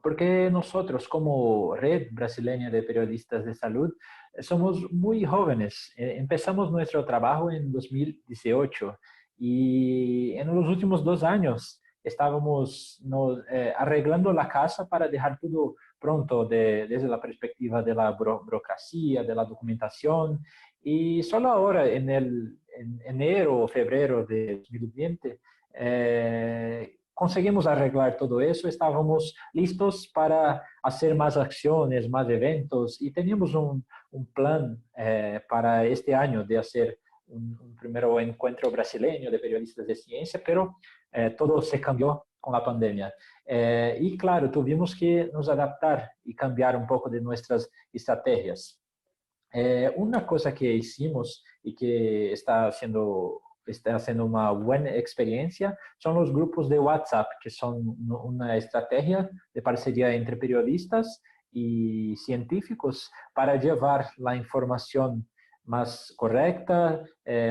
porque nosotros como Red Brasileña de Periodistas de Salud somos muy jóvenes. Empezamos nuestro trabajo en 2018 y en los últimos 2 años estábamos arreglando la casa para dejar todo pronto desde la perspectiva de la burocracia, de la documentación. Y solo ahora, en enero o febrero de 2020, conseguimos arreglar todo eso, estábamos listos para hacer más acciones, más eventos y teníamos un plan para este año de hacer un primer encuentro brasileño de periodistas de ciencia, pero todo se cambió con la pandemia. Y claro, tuvimos que nos adaptar y cambiar un poco de nuestras estrategias. Una cosa que hicimos y que está haciendo una buena experiencia son los grupos de WhatsApp, que son una estrategia de parcería entre periodistas y científicos para llevar la información más correcta,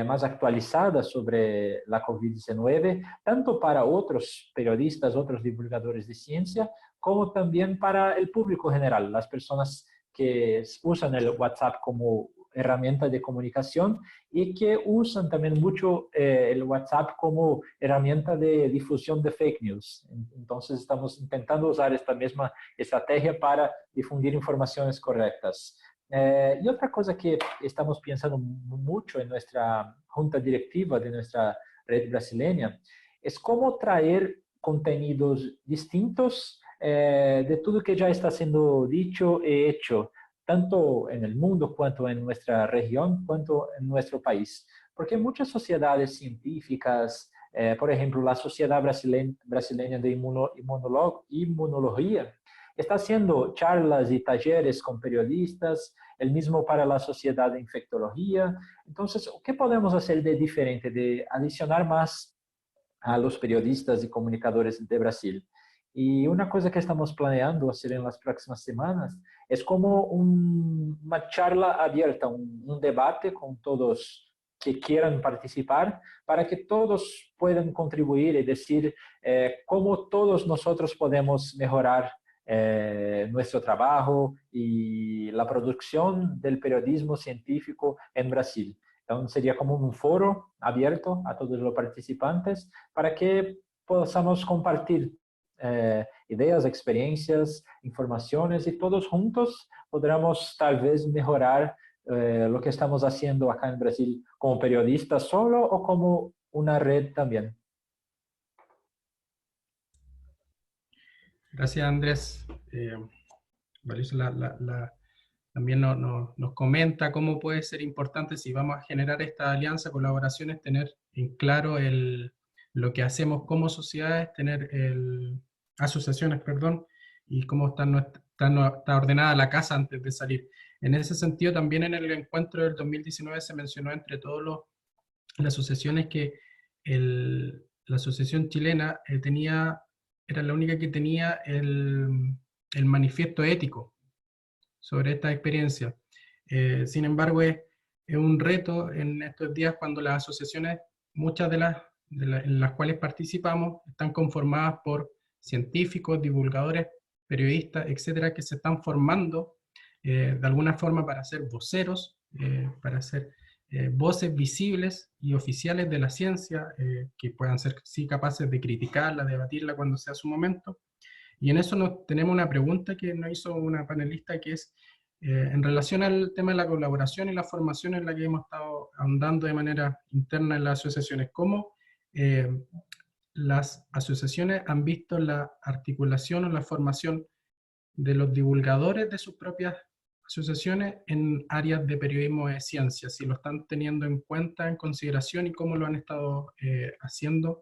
más actualizada sobre la COVID-19, tanto para otros periodistas, otros divulgadores de ciencia, como también para el público general, las personas que usan el WhatsApp como herramienta de comunicación y que usan también mucho el WhatsApp como herramienta de difusión de fake news. Entonces estamos intentando usar esta misma estrategia para difundir informaciones correctas. Y otra cosa que estamos pensando mucho en nuestra junta directiva de nuestra red brasileña es cómo traer contenidos distintos de todo que ya está siendo dicho y hecho, tanto en el mundo, cuanto en nuestra región, cuanto en nuestro país. Porque muchas sociedades científicas, por ejemplo, la Sociedad Brasileña de Inmunología, está haciendo charlas y talleres con periodistas, el mismo para la Sociedad de Infectología. Entonces, ¿qué podemos hacer de diferente, de adicionar más a los periodistas y comunicadores de Brasil? Y una cosa que estamos planeando hacer en las próximas semanas es como una charla abierta, un debate con todos que quieran participar, para que todos puedan contribuir y decir cómo todos nosotros podemos mejorar nuestro trabajo y la producción del periodismo científico en Brasil. Entonces sería como un foro abierto a todos los participantes para que podamos compartir ideas, experiencias, informaciones y todos juntos podremos tal vez mejorar lo que estamos haciendo acá en Brasil como periodistas solo o como una red también. Gracias, Andrés. Valioso también nos comenta cómo puede ser importante, si vamos a generar esta alianza, colaboraciones, tener en claro lo que hacemos como sociedades, tener asociaciones, perdón, y cómo está ordenada la casa antes de salir. En ese sentido, también en el encuentro del 2019 se mencionó entre todas las asociaciones que la asociación chilena era la única que tenía el manifiesto ético sobre esta experiencia. Sin embargo, es un reto en estos días cuando las asociaciones, muchas en las cuales participamos, están conformadas por científicos, divulgadores, periodistas, etcétera, que se están formando de alguna forma para ser voceros, para ser voces visibles y oficiales de la ciencia, que puedan ser sí capaces de criticarla, debatirla cuando sea su momento. Y en eso tenemos una pregunta que nos hizo una panelista, que es en relación al tema de la colaboración y la formación en la que hemos estado ahondando de manera interna en las asociaciones. ¿Cómo las asociaciones han visto la articulación o la formación de los divulgadores de sus propias asociaciones en áreas de periodismo de ciencia? Si lo están teniendo en cuenta, en consideración, y cómo lo han estado haciendo,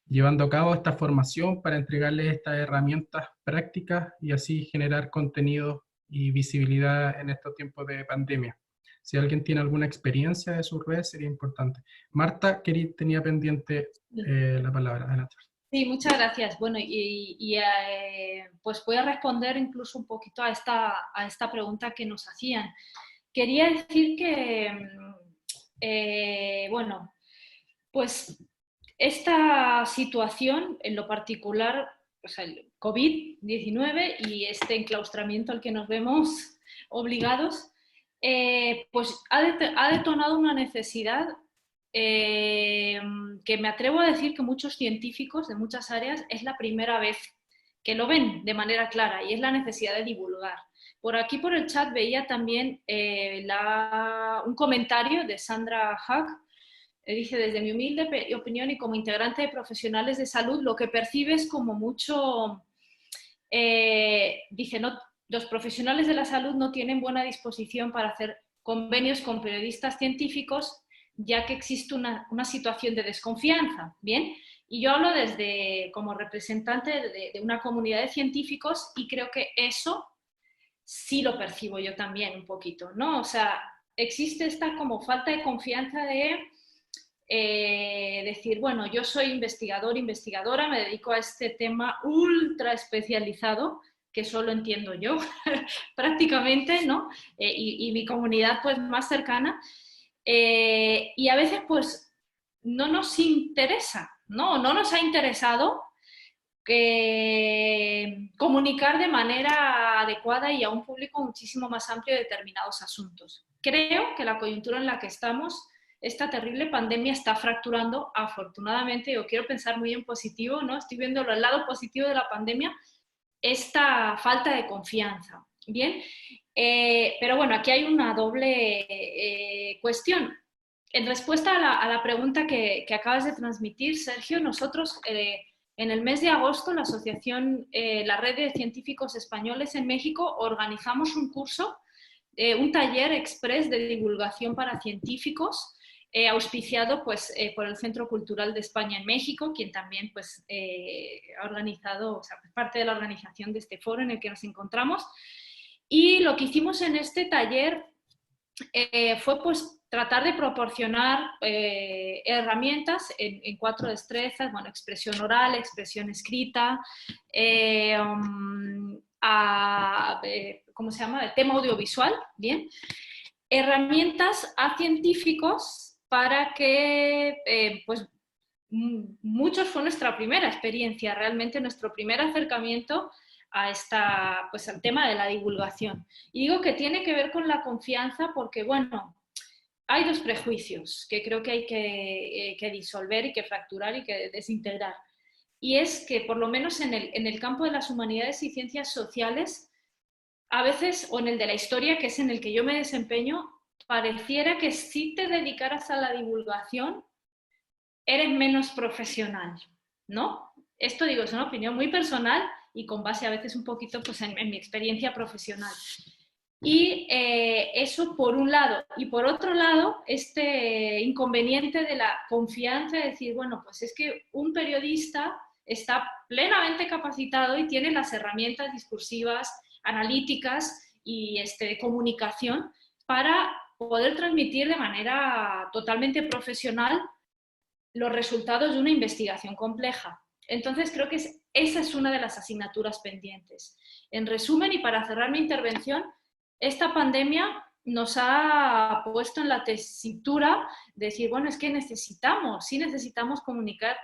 llevando a cabo esta formación para entregarles estas herramientas prácticas y así generar contenido y visibilidad en estos tiempos de pandemia. Si alguien tiene alguna experiencia de sus redes, sería importante. Marta, tenía pendiente la palabra. Adelante. Sí, muchas gracias. Bueno, pues voy a responder incluso un poquito a esta pregunta que nos hacían. Quería decir que, bueno, pues esta situación en lo particular, o sea, el COVID-19 y este enclaustramiento al que nos vemos obligados, pues ha detonado una necesidad que me atrevo a decir que muchos científicos de muchas áreas es la primera vez que lo ven de manera clara, y es la necesidad de divulgar. Por aquí, por el chat, veía también un comentario de Sandra Hack. Dice: desde mi humilde opinión y como integrante de profesionales de salud, lo que percibes como mucho, dice, los profesionales de la salud no tienen buena disposición para hacer convenios con periodistas científicos, ya que existe una situación de desconfianza. Bien, y yo hablo como representante de una comunidad de científicos, y creo que eso sí lo percibo yo también un poquito, ¿no? O sea, existe esta como falta de confianza de decir, bueno, yo soy investigador, investigadora, me dedico a este tema ultra especializado que solo entiendo yo prácticamente, ¿no? Y mi comunidad pues más cercana, y a veces pues no nos interesa, no nos ha interesado comunicar de manera adecuada y a un público muchísimo más amplio de determinados asuntos. Creo que la coyuntura en la que estamos, esta terrible pandemia, está fracturando, afortunadamente. Yo quiero pensar muy en positivo, ¿no? Estoy viendo el lado positivo de la pandemia, esta falta de confianza. Bien, pero bueno, aquí hay una doble cuestión. En respuesta a la pregunta que acabas de transmitir, Sergio, nosotros en el mes de agosto, la asociación, la Red de Científicos Españoles en México, organizamos un curso, un taller express de divulgación para científicos, auspiciado pues, por el Centro Cultural de España en México, quien también pues, ha organizado, o sea, parte de la organización de este foro en el que nos encontramos. Y lo que hicimos en este taller fue pues, tratar de proporcionar herramientas en 4 destrezas, bueno, expresión oral, expresión escrita, ¿cómo se llama? Tema audiovisual, bien. Herramientas a científicos para que, pues, muchos fue nuestra primera experiencia, realmente nuestro primer acercamiento pues, al tema de la divulgación. Y digo que tiene que ver con la confianza porque, bueno, hay dos prejuicios que creo que hay que disolver y que fracturar y que desintegrar. Y es que, por lo menos en el campo de las humanidades y ciencias sociales, a veces, o en el de la historia, que es en el que yo me desempeño, pareciera que si te dedicaras a la divulgación, eres menos profesional, ¿no? Esto, digo, es una opinión muy personal y con base a veces un poquito pues, en mi experiencia profesional. Y eso por un lado. Y por otro lado, este inconveniente de la confianza, de decir, bueno, pues es que un periodista está plenamente capacitado y tiene las herramientas discursivas, analíticas y de comunicación para poder transmitir de manera totalmente profesional los resultados de una investigación compleja. Entonces, creo que esa es una de las asignaturas pendientes. En resumen, y para cerrar mi intervención, esta pandemia nos ha puesto en la tesitura de decir, bueno, es que necesitamos comunicar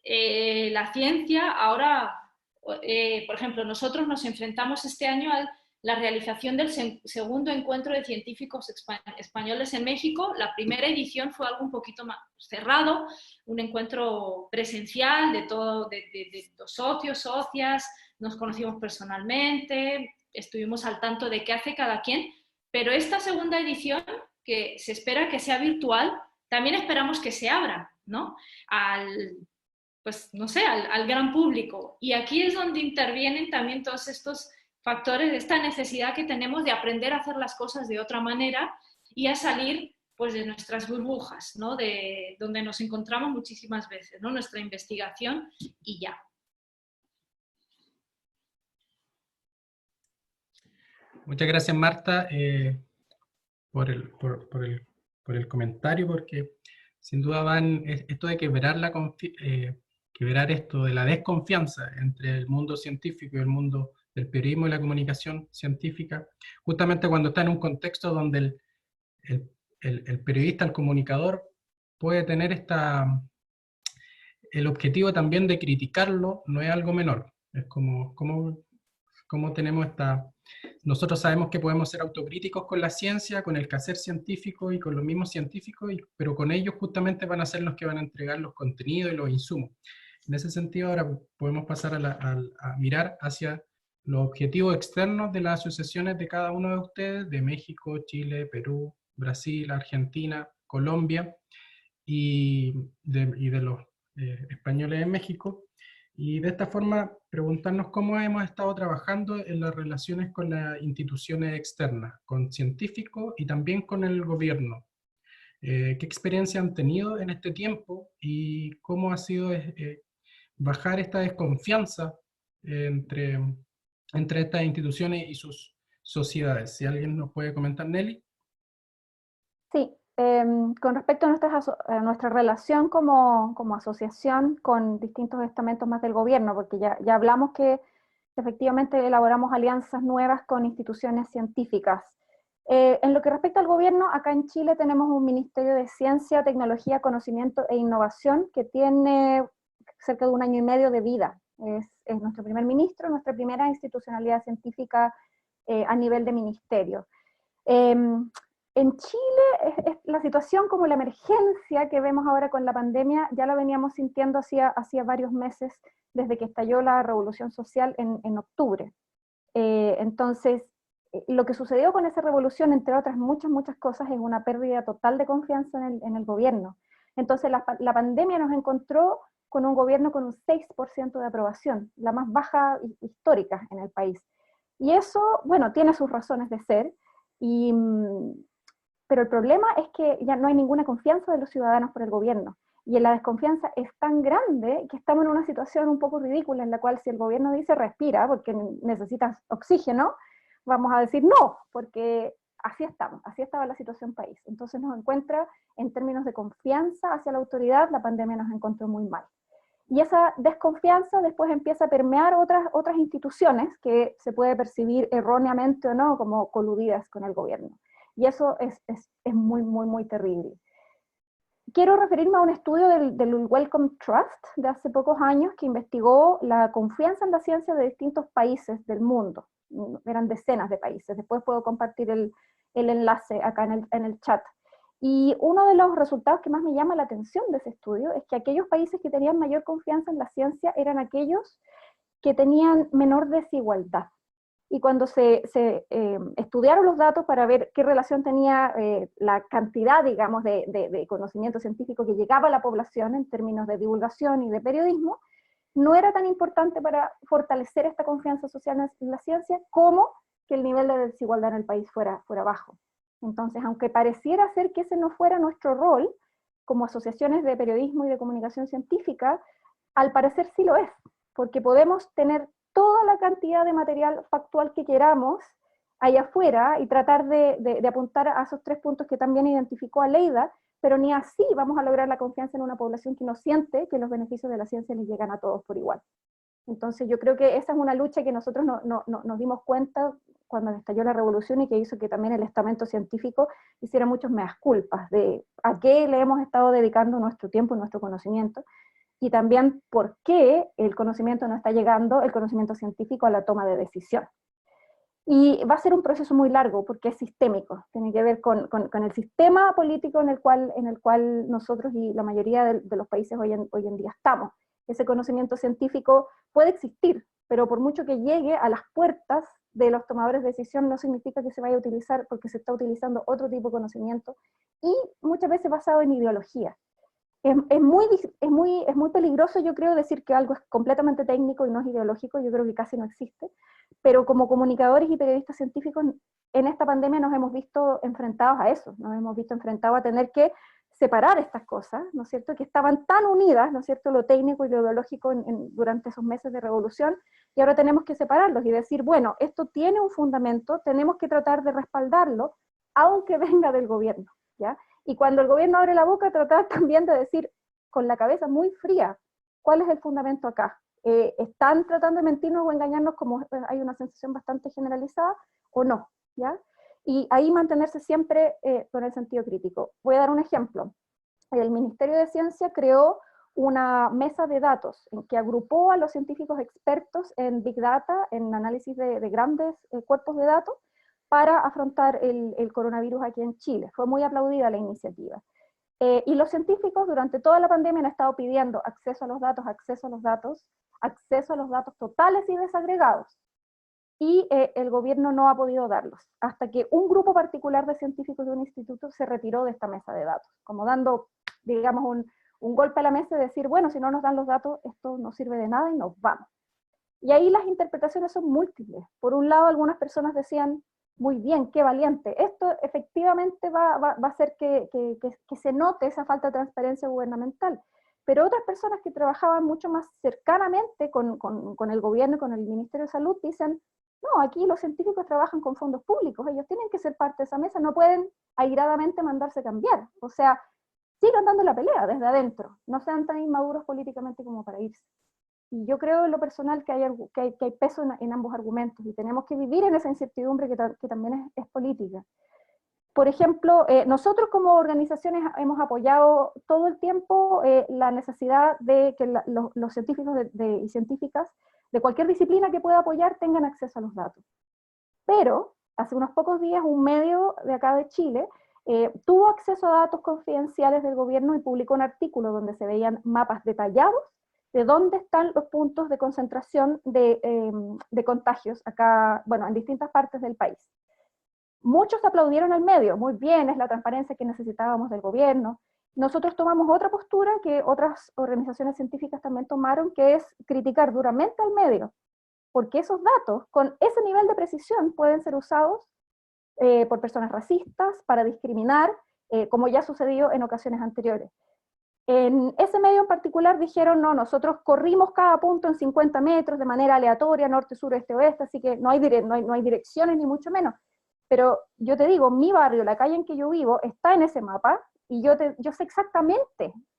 la ciencia. Ahora, por ejemplo, nosotros nos enfrentamos este año a la realización del segundo encuentro de científicos españoles en México. La primera edición fue algo un poquito más cerrado, un encuentro presencial de los socios, socias, nos conocimos personalmente, estuvimos al tanto de qué hace cada quien, pero esta segunda edición, que se espera que sea virtual, también esperamos que se abra, ¿no? Pues no sé, al gran público. Y aquí es donde intervienen también todos estos factores, de esta necesidad que tenemos de aprender a hacer las cosas de otra manera y a salir pues de nuestras burbujas, ¿no? De donde nos encontramos muchísimas veces, ¿no? Nuestra investigación y ya. Muchas gracias, Marta, por el comentario, porque sin duda esto de quebrar esto de la desconfianza entre el mundo científico y el mundo del periodismo y la comunicación científica, justamente cuando está en un contexto donde el periodista, el comunicador, puede tener el objetivo también de criticarlo, no es algo menor. Es como tenemos nosotros sabemos que podemos ser autocríticos con la ciencia, con el quehacer científico y con los mismos científicos, pero con ellos justamente van a ser los que van a entregar los contenidos y los insumos. En ese sentido, ahora podemos pasar a mirar hacia los objetivos externos de las asociaciones de cada uno de ustedes, de México, Chile, Perú, Brasil, Argentina, Colombia y de los españoles en México. Y de esta forma preguntarnos cómo hemos estado trabajando en las relaciones con las instituciones externas, con científicos y también con el gobierno. ¿Qué experiencia han tenido en este tiempo y cómo ha sido bajar esta desconfianza entre estas instituciones y sus sociedades? Si alguien nos puede comentar, Nelly. Sí, con respecto a nuestra relación como asociación con distintos estamentos más del gobierno, porque ya hablamos que efectivamente elaboramos alianzas nuevas con instituciones científicas. En lo que respecta al gobierno, acá en Chile tenemos un Ministerio de Ciencia, Tecnología, Conocimiento e Innovación que tiene cerca de 1 año y medio de vida. Es nuestro primer ministro, nuestra primera institucionalidad científica a nivel de ministerio. En Chile, la situación como la emergencia que vemos ahora con la pandemia, ya la veníamos sintiendo hacía varios meses, desde que estalló la revolución social en octubre. Entonces, lo que sucedió con esa revolución, entre otras muchas cosas, es una pérdida total de confianza en el gobierno. Entonces, la pandemia nos encontró con un gobierno con un 6% de aprobación, la más baja histórica en el país. Y eso, bueno, tiene sus razones de ser, pero el problema es que ya no hay ninguna confianza de los ciudadanos por el gobierno. Y la desconfianza es tan grande que estamos en una situación un poco ridícula en la cual si el gobierno dice respira porque necesitas oxígeno, vamos a decir no, porque así estaba la situación país. Entonces nos encuentra en términos de confianza hacia la autoridad, la pandemia nos encontró muy mal. Y esa desconfianza después empieza a permear otras instituciones que se puede percibir erróneamente o no como coludidas con el gobierno. Y eso es muy terrible. quiero referirme a un estudio del Wellcome Trust de hace pocos años que investigó la confianza en la ciencia de distintos países del mundo. Eran decenas de países. Después puedo compartir el enlace acá en el chat. Y uno de los resultados que más me llama la atención de ese estudio es que aquellos países que tenían mayor confianza en la ciencia eran aquellos que tenían menor desigualdad. Y cuando se estudiaron los datos para ver qué relación tenía la cantidad, digamos, de conocimiento científico que llegaba a la población en términos de divulgación y de periodismo, no era tan importante para fortalecer esta confianza social en la ciencia como que el nivel de desigualdad en el país fuera bajo. Entonces, aunque pareciera ser que ese no fuera nuestro rol, como asociaciones de periodismo y de comunicación científica, al parecer sí lo es, porque podemos tener toda la cantidad de material factual que queramos allá afuera y tratar de apuntar a esos 3 puntos que también identificó Aleida, pero ni así vamos a lograr la confianza en una población que no siente que los beneficios de la ciencia les llegan a todos por igual. Entonces yo creo que esa es una lucha que nosotros nos dimos cuenta cuando estalló la revolución y que hizo que también el estamento científico hiciera muchos meas culpas de a qué le hemos estado dedicando nuestro tiempo y nuestro conocimiento, y también por qué el conocimiento no está llegando, el conocimiento científico, a la toma de decisión. Y va a ser un proceso muy largo porque es sistémico, tiene que ver con el sistema político en el cual nosotros y la mayoría de los países hoy en día estamos. Ese conocimiento científico puede existir, pero por mucho que llegue a las puertas de los tomadores de decisión no significa que se vaya a utilizar, porque se está utilizando otro tipo de conocimiento y muchas veces basado en ideología. Es muy peligroso, yo creo, decir que algo es completamente técnico y no es ideológico. Yo creo que casi no existe, pero como comunicadores y periodistas científicos en esta pandemia nos hemos visto enfrentados a eso, nos hemos visto enfrentados a tener que separar estas cosas, ¿no es cierto?, que estaban tan unidas, ¿no es cierto?, lo técnico y lo ideológico durante esos meses de revolución, y ahora tenemos que separarlos y decir, bueno, esto tiene un fundamento, tenemos que tratar de respaldarlo, aunque venga del gobierno, ¿ya? Y cuando el gobierno abre la boca, tratar también de decir, con la cabeza muy fría, ¿cuál es el fundamento acá? ¿Están tratando de mentirnos o engañarnos, como hay una sensación bastante generalizada, o no? ¿Ya? Y ahí mantenerse siempre con el sentido crítico. Voy a dar un ejemplo. El Ministerio de Ciencia creó una mesa de datos en que agrupó a los científicos expertos en Big Data, en análisis de grandes cuerpos de datos, para afrontar el coronavirus aquí en Chile. Fue muy aplaudida la iniciativa. Y los científicos durante toda la pandemia han estado pidiendo acceso a los datos, acceso a los datos totales y desagregados. Y el gobierno no ha podido darlos, hasta que un grupo particular de científicos de un instituto se retiró de esta mesa de datos, como dando, digamos, un golpe a la mesa y decir, bueno, si no nos dan los datos, esto no sirve de nada y nos vamos. Y ahí las interpretaciones son múltiples. Por un lado, algunas personas decían, muy bien, qué valiente. Esto efectivamente va a hacer que se note esa falta de transparencia gubernamental. Pero otras personas que trabajaban mucho más cercanamente con el gobierno y con el Ministerio de Salud dicen, no, aquí los científicos trabajan con fondos públicos, ellos tienen que ser parte de esa mesa, no pueden airadamente mandarse cambiar. O sea, sigan dando la pelea desde adentro, no sean tan inmaduros políticamente como para irse. Y yo creo en lo personal que hay peso en ambos argumentos, y tenemos que vivir en esa incertidumbre que también es política. Por ejemplo, nosotros como organizaciones hemos apoyado todo el tiempo la necesidad de que los científicos y científicas de cualquier disciplina que pueda apoyar tengan acceso a los datos. Pero hace unos pocos días un medio de acá de Chile tuvo acceso a datos confidenciales del gobierno y publicó un artículo donde se veían mapas detallados de dónde están los puntos de concentración de contagios acá, bueno, en distintas partes del país. Muchos aplaudieron al medio, muy bien, es la transparencia que necesitábamos del gobierno. Nosotros tomamos otra postura que otras organizaciones científicas también tomaron, que es criticar duramente al medio, porque esos datos, con ese nivel de precisión, pueden ser usados por personas racistas, para discriminar, como ya sucedió en ocasiones anteriores. En ese medio en particular dijeron, no, nosotros corrimos cada punto en 50 metros de manera aleatoria, norte, sur, este, oeste, así que no hay direcciones ni mucho menos. Pero yo te digo, mi barrio, la calle en que yo vivo, está en ese mapa, y yo sé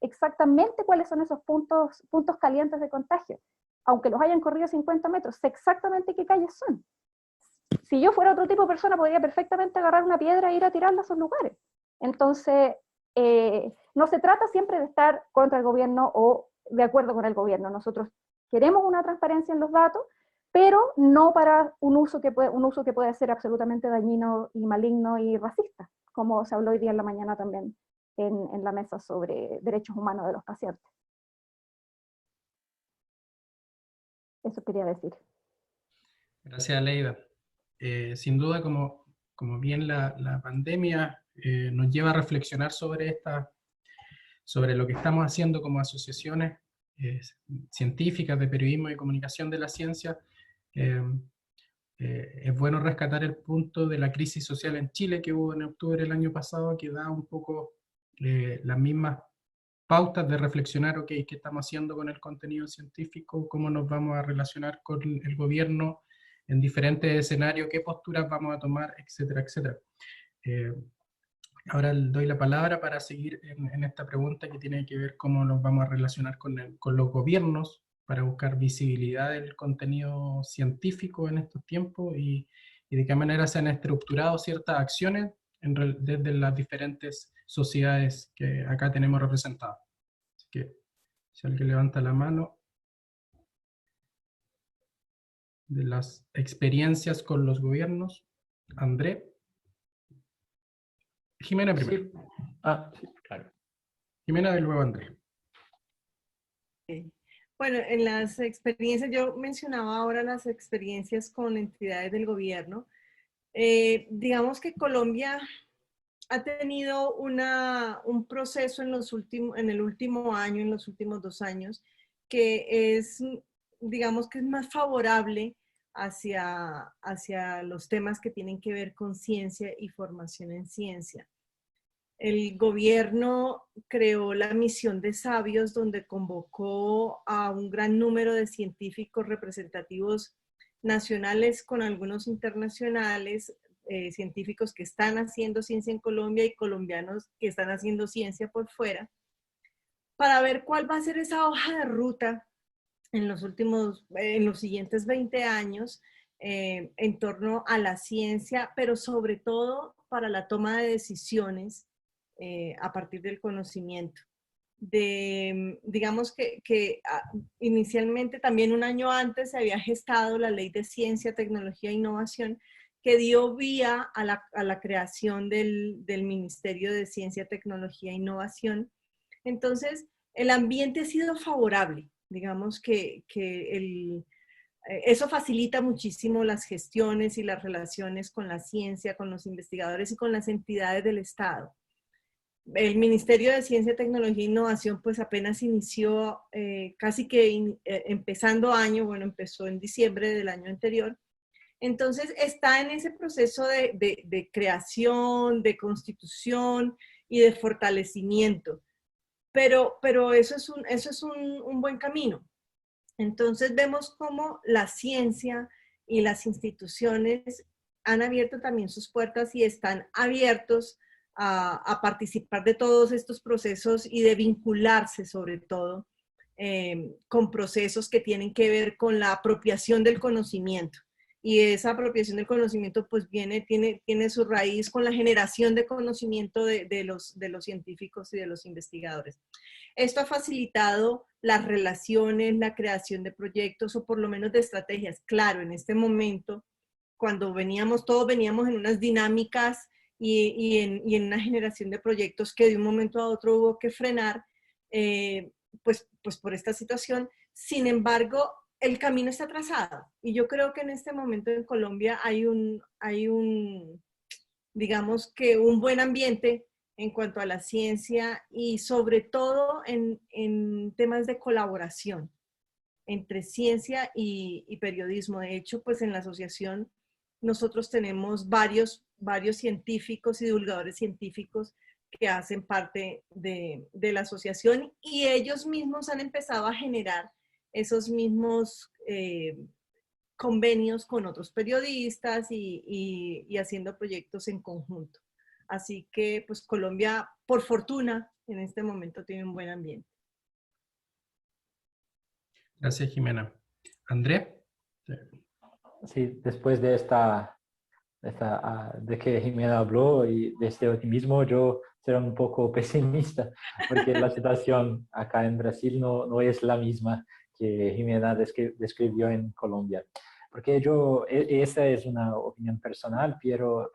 exactamente cuáles son esos puntos calientes de contagio. Aunque los hayan corrido 50 metros, sé exactamente qué calles son. Si yo fuera otro tipo de persona, podría perfectamente agarrar una piedra e ir a tirarla a esos lugares. Entonces, no se trata siempre de estar contra el gobierno o de acuerdo con el gobierno. Nosotros queremos una transparencia en los datos, pero no para un uso que puede ser absolutamente dañino y maligno y racista, como se habló hoy día en la mañana también en la mesa sobre derechos humanos de los pacientes. Eso quería decir. Gracias, Aleida. Sin duda, como bien la pandemia nos lleva a reflexionar sobre lo que estamos haciendo como asociaciones científicas de periodismo y comunicación de la ciencia, es bueno rescatar el punto de la crisis social en Chile que hubo en octubre del año pasado, que da un poco las mismas pautas de reflexionar, ok, ¿qué estamos haciendo con el contenido científico? ¿Cómo nos vamos a relacionar con el gobierno en diferentes escenarios? ¿Qué posturas vamos a tomar? Etcétera, etcétera. Ahora doy la palabra para seguir en esta pregunta que tiene que ver cómo nos vamos a relacionar con los gobiernos para buscar visibilidad del contenido científico en estos tiempos y de qué manera se han estructurado ciertas acciones desde las diferentes sociedades que acá tenemos representadas. Así que, si alguien levanta la mano, de las experiencias con los gobiernos, André. Jimena primero. Sí. Sí, claro. Jimena y luego André. Bueno, en las experiencias, yo mencionaba ahora las experiencias con entidades del gobierno. Digamos que Colombia ha tenido un proceso en el último año, en los últimos 2 años, que es, digamos que es más favorable hacia los temas que tienen que ver con ciencia y formación en ciencia. El gobierno creó la misión de sabios, donde convocó a un gran número de científicos representativos nacionales con algunos internacionales, científicos que están haciendo ciencia en Colombia y colombianos que están haciendo ciencia por fuera, para ver cuál va a ser esa hoja de ruta en los siguientes 20 años en torno a la ciencia, pero sobre todo para la toma de decisiones a partir del conocimiento. Digamos que inicialmente, también un año antes, se había gestado la Ley de Ciencia, Tecnología e Innovación, que dio vía a la creación del Ministerio de Ciencia, Tecnología e Innovación. Entonces, el ambiente ha sido favorable. Digamos que eso facilita muchísimo las gestiones y las relaciones con la ciencia, con los investigadores y con las entidades del Estado. El Ministerio de Ciencia, Tecnología e Innovación pues apenas inició, casi que empezando año, bueno, empezó en diciembre del año anterior. Entonces está en ese proceso de creación, de constitución y de fortalecimiento. Pero eso es un buen camino. Entonces vemos cómo la ciencia y las instituciones han abierto también sus puertas y están abiertos a participar de todos estos procesos y de vincularse sobre todo con procesos que tienen que ver con la apropiación del conocimiento. Y esa apropiación del conocimiento pues tiene su raíz con la generación de conocimiento de los científicos y de los investigadores. Esto ha facilitado las relaciones, la creación de proyectos o por lo menos de estrategias. Claro, en este momento, cuando todos veníamos en unas dinámicas y en una generación de proyectos que de un momento a otro hubo que frenar, pues por esta situación. Sin embargo, el camino está trazado y yo creo que en este momento en Colombia hay digamos que un buen ambiente en cuanto a la ciencia y sobre todo en temas de colaboración entre ciencia y periodismo. De hecho, pues en la asociación nosotros tenemos varios científicos y divulgadores científicos que hacen parte de la asociación y ellos mismos han empezado a generar esos mismos convenios con otros periodistas y haciendo proyectos en conjunto. Así que pues Colombia, por fortuna, en este momento tiene un buen ambiente. Gracias, Jimena. ¿André? Sí, después de esta de que Jimena habló y de este optimismo, yo seré un poco pesimista, porque la situación acá en Brasil no es la misma que Jimena describió en Colombia. Porque esa es una opinión personal, pero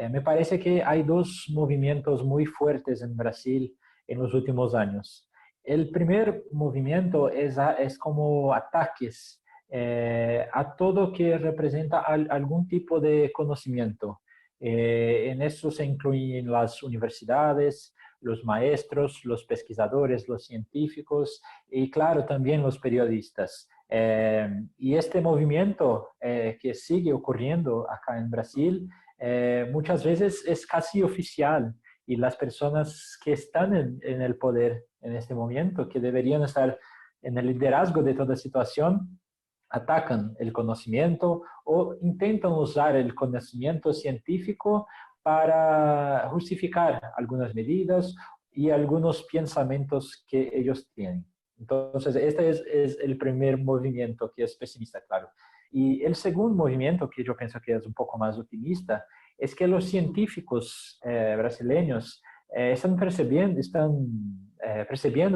me parece que hay dos movimientos muy fuertes en Brasil en los últimos años. El primer movimiento es como ataques a todo que representa algún tipo de conocimiento. En eso se incluyen las universidades, los maestros, los pesquisadores, los científicos y claro, también los periodistas. Y este movimiento que sigue ocurriendo acá en Brasil muchas veces es casi oficial y las personas que están en el poder en este momento, que deberían estar en el liderazgo de toda situación, atacan el conocimiento o intentan usar el conocimiento científico para justificar algunas medidas y algunos pensamientos que ellos tienen. Entonces, este es el primer movimiento que es pesimista, claro. Y el segundo movimiento, que yo pienso que es un poco más optimista, es que los científicos brasileños están percibiendo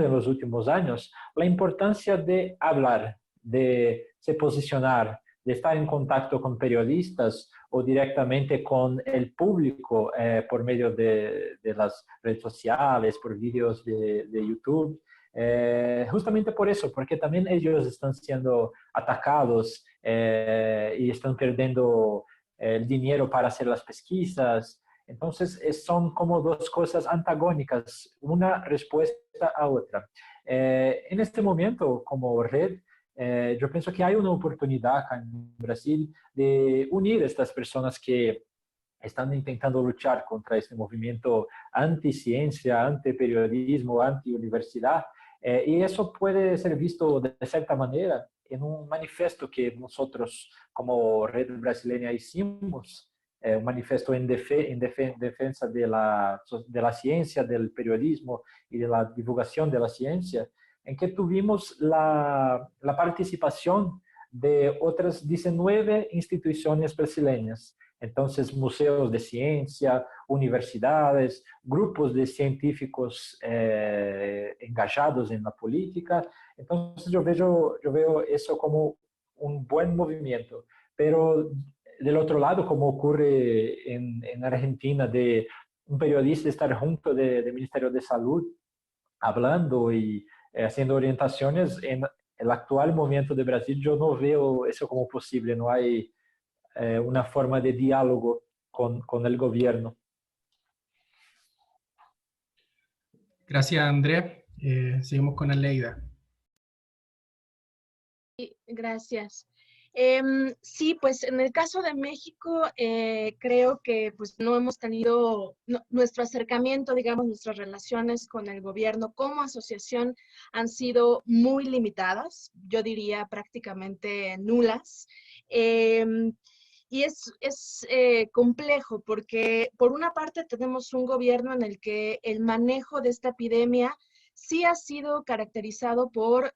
en los últimos años la importancia de hablar, de se posicionar, de estar en contacto con periodistas o directamente con el público por medio de las redes sociales, por vídeos de YouTube. Justamente por eso, porque también ellos están siendo atacados y están perdiendo el dinero para hacer las pesquisas. Entonces, son como dos cosas antagónicas, una respuesta a otra. En este momento, como red, yo pienso que hay una oportunidad acá en Brasil de unir a estas personas que están intentando luchar contra este movimiento anti-ciencia, anti-periodismo, anti-universidad. Y eso puede ser visto de cierta manera en un manifiesto que nosotros como Red Brasileña hicimos, un manifiesto en defensa de la ciencia, del periodismo y de la divulgación de la ciencia, en que tuvimos la participación de otras 19 instituciones brasileñas. Entonces, museos de ciencia, universidades, grupos de científicos engajados en la política. Entonces, yo veo eso como un buen movimiento. Pero del otro lado, como ocurre en Argentina, de un periodista estar junto del Ministerio de Salud, hablando y haciendo orientaciones, en el actual momento de Brasil, yo no veo eso como posible. No hay una forma de diálogo con el gobierno. Gracias, Andrés. Seguimos con Aleida. Gracias. Sí, pues en el caso de México, creo que pues no hemos tenido nuestro acercamiento, digamos, nuestras relaciones con el gobierno como asociación han sido muy limitadas, yo diría prácticamente nulas. Y es complejo porque por una parte tenemos un gobierno en el que el manejo de esta epidemia sí ha sido caracterizado por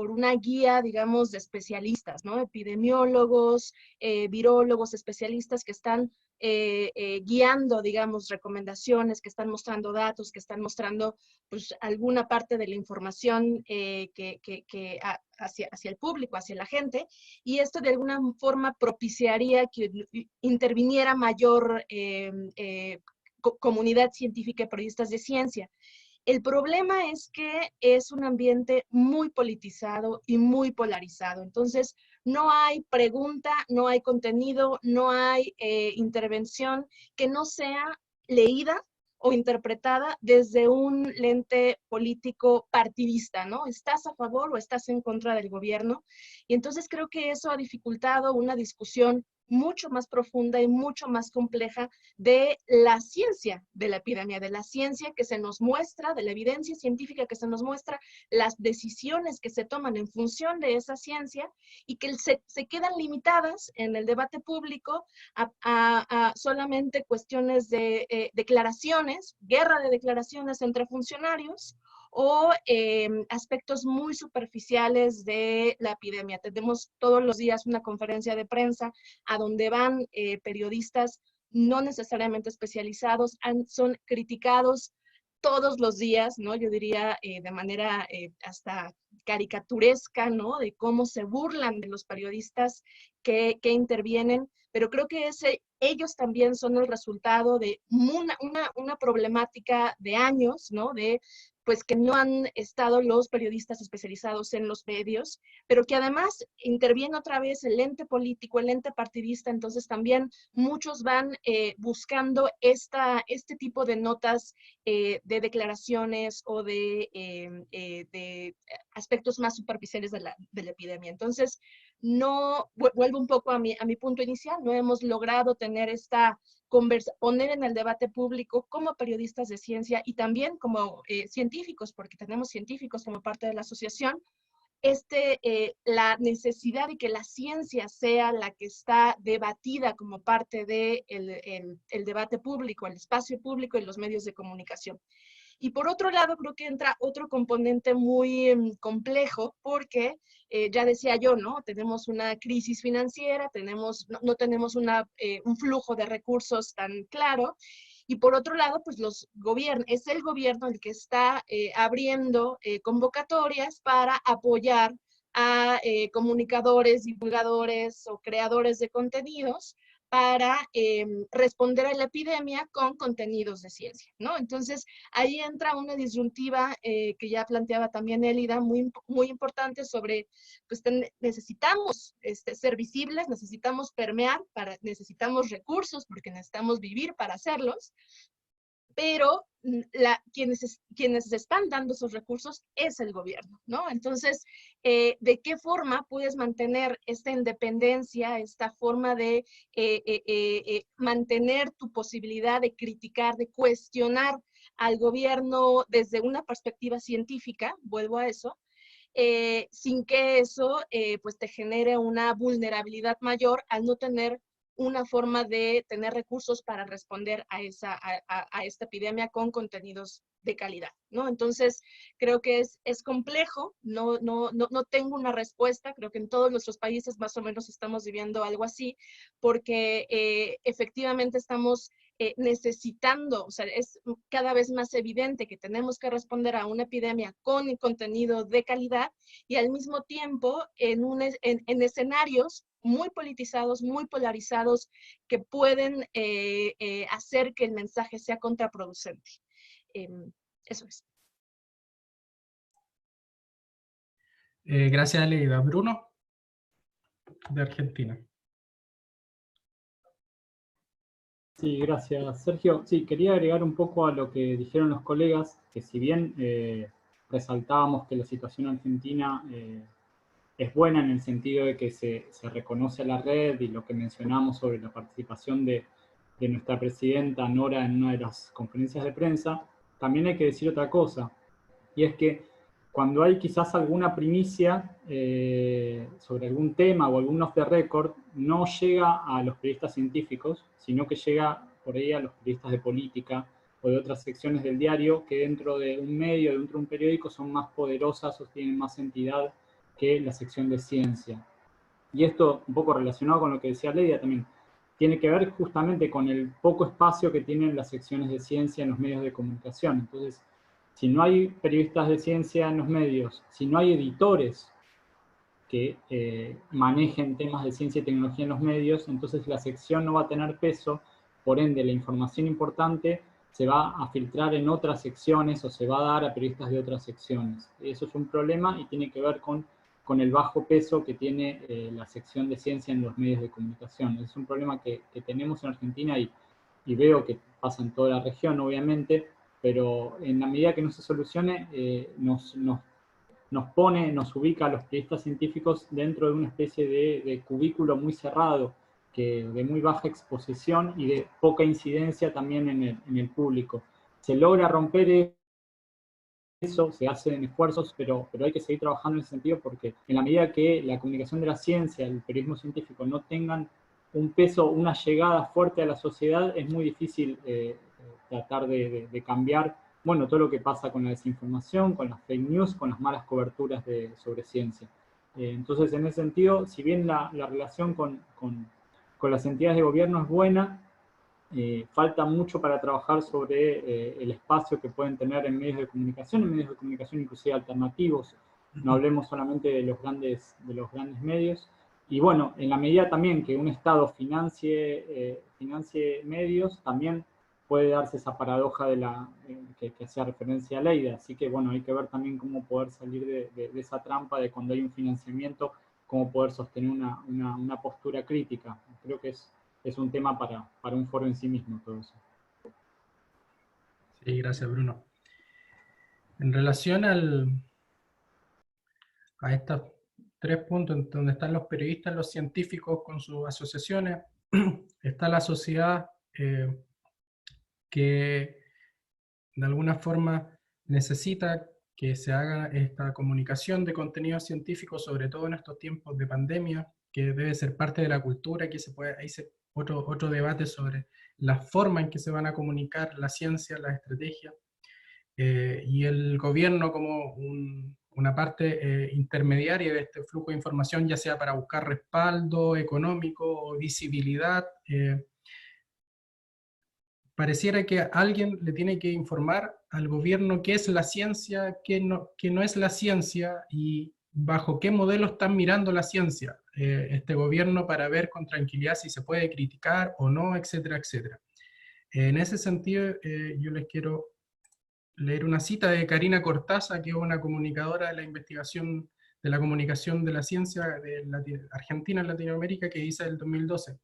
una guía, digamos, de especialistas, ¿no? Epidemiólogos, virólogos, especialistas que están guiando, digamos, recomendaciones, que están mostrando datos, que están mostrando pues, alguna parte de la información hacia el público, hacia la gente, y esto de alguna forma propiciaría que interviniera mayor comunidad científica y periodistas de ciencia. El problema es que es un ambiente muy politizado y muy polarizado. Entonces, no hay pregunta, no hay contenido, no hay intervención que no sea leída o interpretada desde un lente político partidista, ¿no? ¿Estás a favor o estás en contra del gobierno? Y entonces creo que eso ha dificultado una discusión mucho más profunda y mucho más compleja de la ciencia de la epidemia, de la ciencia que se nos muestra, de la evidencia científica que se nos muestra, las decisiones que se toman en función de esa ciencia y que se quedan limitadas en el debate público a solamente cuestiones de declaraciones, guerra de declaraciones entre funcionarios o aspectos muy superficiales de la epidemia. Tenemos todos los días una conferencia de prensa a donde van periodistas no necesariamente especializados, son criticados todos los días, ¿no? Yo diría de manera hasta caricaturesca, ¿no? De cómo se burlan de los periodistas que intervienen, pero creo que ellos también son el resultado de una problemática de años, ¿no? De pues que no han estado los periodistas especializados en los medios, pero que además interviene otra vez el ente político, el ente partidista, entonces también muchos van buscando este tipo de notas de declaraciones o de aspectos más superficiales de la epidemia. Entonces, no, vuelvo un poco a mi punto inicial, no hemos logrado tener poner en el debate público como periodistas de ciencia y también como científicos, porque tenemos científicos como parte de la asociación, la necesidad de que la ciencia sea la que está debatida como parte del el debate público, el espacio público y los medios de comunicación. Y por otro lado, creo que entra otro componente muy complejo, porque ya decía yo, ¿no? Tenemos una crisis financiera, no tenemos un flujo de recursos tan claro, y por otro lado, pues es el gobierno el que está abriendo convocatorias para apoyar a comunicadores, divulgadores o creadores de contenidos para responder a la epidemia con contenidos de ciencia, ¿no? Entonces, ahí entra una disyuntiva que ya planteaba también Elida, muy, muy importante sobre, pues necesitamos ser visibles, necesitamos permear, necesitamos recursos porque necesitamos vivir para hacerlos, pero quienes están dando esos recursos es el gobierno, ¿no? Entonces, ¿de qué forma puedes mantener esta independencia, esta forma de mantener tu posibilidad de criticar, de cuestionar al gobierno desde una perspectiva científica? Vuelvo a eso. Sin que eso pues te genere una vulnerabilidad mayor al no tener una forma de tener recursos para responder a esta epidemia con contenidos de calidad, ¿no? Entonces, creo que es complejo, no tengo una respuesta, creo que en todos nuestros países más o menos estamos viviendo algo así, porque efectivamente estamos necesitando, o sea, es cada vez más evidente que tenemos que responder a una epidemia con contenido de calidad y al mismo tiempo en escenarios muy politizados, muy polarizados, que pueden hacer que el mensaje sea contraproducente. Eso es. Gracias, Leida. Bruno, de Argentina. Sí, gracias, Sergio. Sí, quería agregar un poco a lo que dijeron los colegas, que si bien resaltábamos que la situación argentina es buena en el sentido de que se reconoce a la red y lo que mencionamos sobre la participación de nuestra presidenta Nora en una de las conferencias de prensa, también hay que decir otra cosa, y es que cuando hay quizás alguna primicia sobre algún tema o algún off the record, no llega a los periodistas científicos, sino que llega por ahí a los periodistas de política o de otras secciones del diario que dentro de un medio, dentro de un periódico, son más poderosas o tienen más entidad que la sección de ciencia. Y esto, un poco relacionado con lo que decía Leida también, tiene que ver justamente con el poco espacio que tienen las secciones de ciencia en los medios de comunicación. Entonces, si no hay periodistas de ciencia en los medios, si no hay editores que manejen temas de ciencia y tecnología en los medios, entonces la sección no va a tener peso, por ende la información importante se va a filtrar en otras secciones o se va a dar a periodistas de otras secciones. Eso es un problema y tiene que ver con el bajo peso que tiene la sección de ciencia en los medios de comunicación. Es un problema que tenemos en Argentina y veo que pasa en toda la región, obviamente, pero en la medida que no se solucione, nos ubica a los periodistas científicos dentro de una especie de cubículo muy cerrado, de muy baja exposición y de poca incidencia también en el público. Se logra romper eso, se hacen esfuerzos, pero hay que seguir trabajando en ese sentido porque en la medida que la comunicación de la ciencia, el periodismo científico no tengan un peso, una llegada fuerte a la sociedad, es muy difícil tratar de cambiar bueno, todo lo que pasa con la desinformación, con las fake news, con las malas coberturas sobre ciencia. Entonces, en ese sentido, si bien la relación con las entidades de gobierno es buena, falta mucho para trabajar sobre el espacio que pueden tener en medios de comunicación inclusive alternativos. No hablemos solamente de los grandes medios. Y bueno, en la medida también que un Estado financie medios, también puede darse esa paradoja de que hacía referencia a Leida. Así que bueno, hay que ver también cómo poder salir de esa trampa de cuando hay un financiamiento, cómo poder sostener una postura crítica. Creo que es un tema para un foro en sí mismo todo eso. Sí, gracias, Bruno. En relación a estos 3 puntos en donde están los periodistas, los científicos con sus asociaciones, está la sociedad que de alguna forma necesita que se haga esta comunicación de contenidos científicos, sobre todo en estos tiempos de pandemia, que debe ser parte de la cultura, que otro debate sobre la forma en que se van a comunicar la ciencia, la estrategia, y el gobierno como una parte intermediaria de este flujo de información, ya sea para buscar respaldo económico o visibilidad. Pareciera que alguien le tiene que informar al gobierno qué es la ciencia, qué no es la ciencia y bajo qué modelo están mirando la ciencia este gobierno, para ver con tranquilidad si se puede criticar o no, etcétera, etcétera. En ese sentido, yo les quiero leer una cita de Karina Cortázar, que es una comunicadora de la investigación de la comunicación de la ciencia de Argentina en Latinoamérica, que dice del 2012: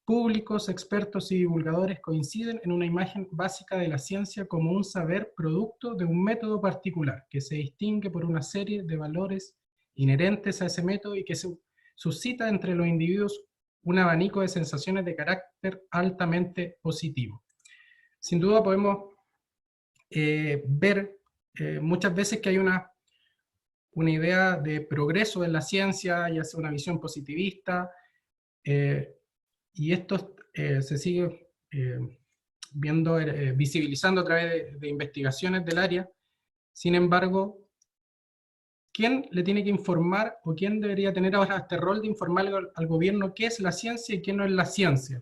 públicos, expertos y divulgadores coinciden en una imagen básica de la ciencia como un saber producto de un método particular, que se distingue por una serie de valores inherentes a ese método y que suscita entre los individuos un abanico de sensaciones de carácter altamente positivo. Sin duda podemos ver muchas veces que hay una idea de progreso en la ciencia, ya sea una visión positivista, y esto se sigue visibilizando a través de investigaciones del área. Sin embargo, ¿quién le tiene que informar, o quién debería tener ahora este rol de informar al gobierno qué es la ciencia y qué no es la ciencia?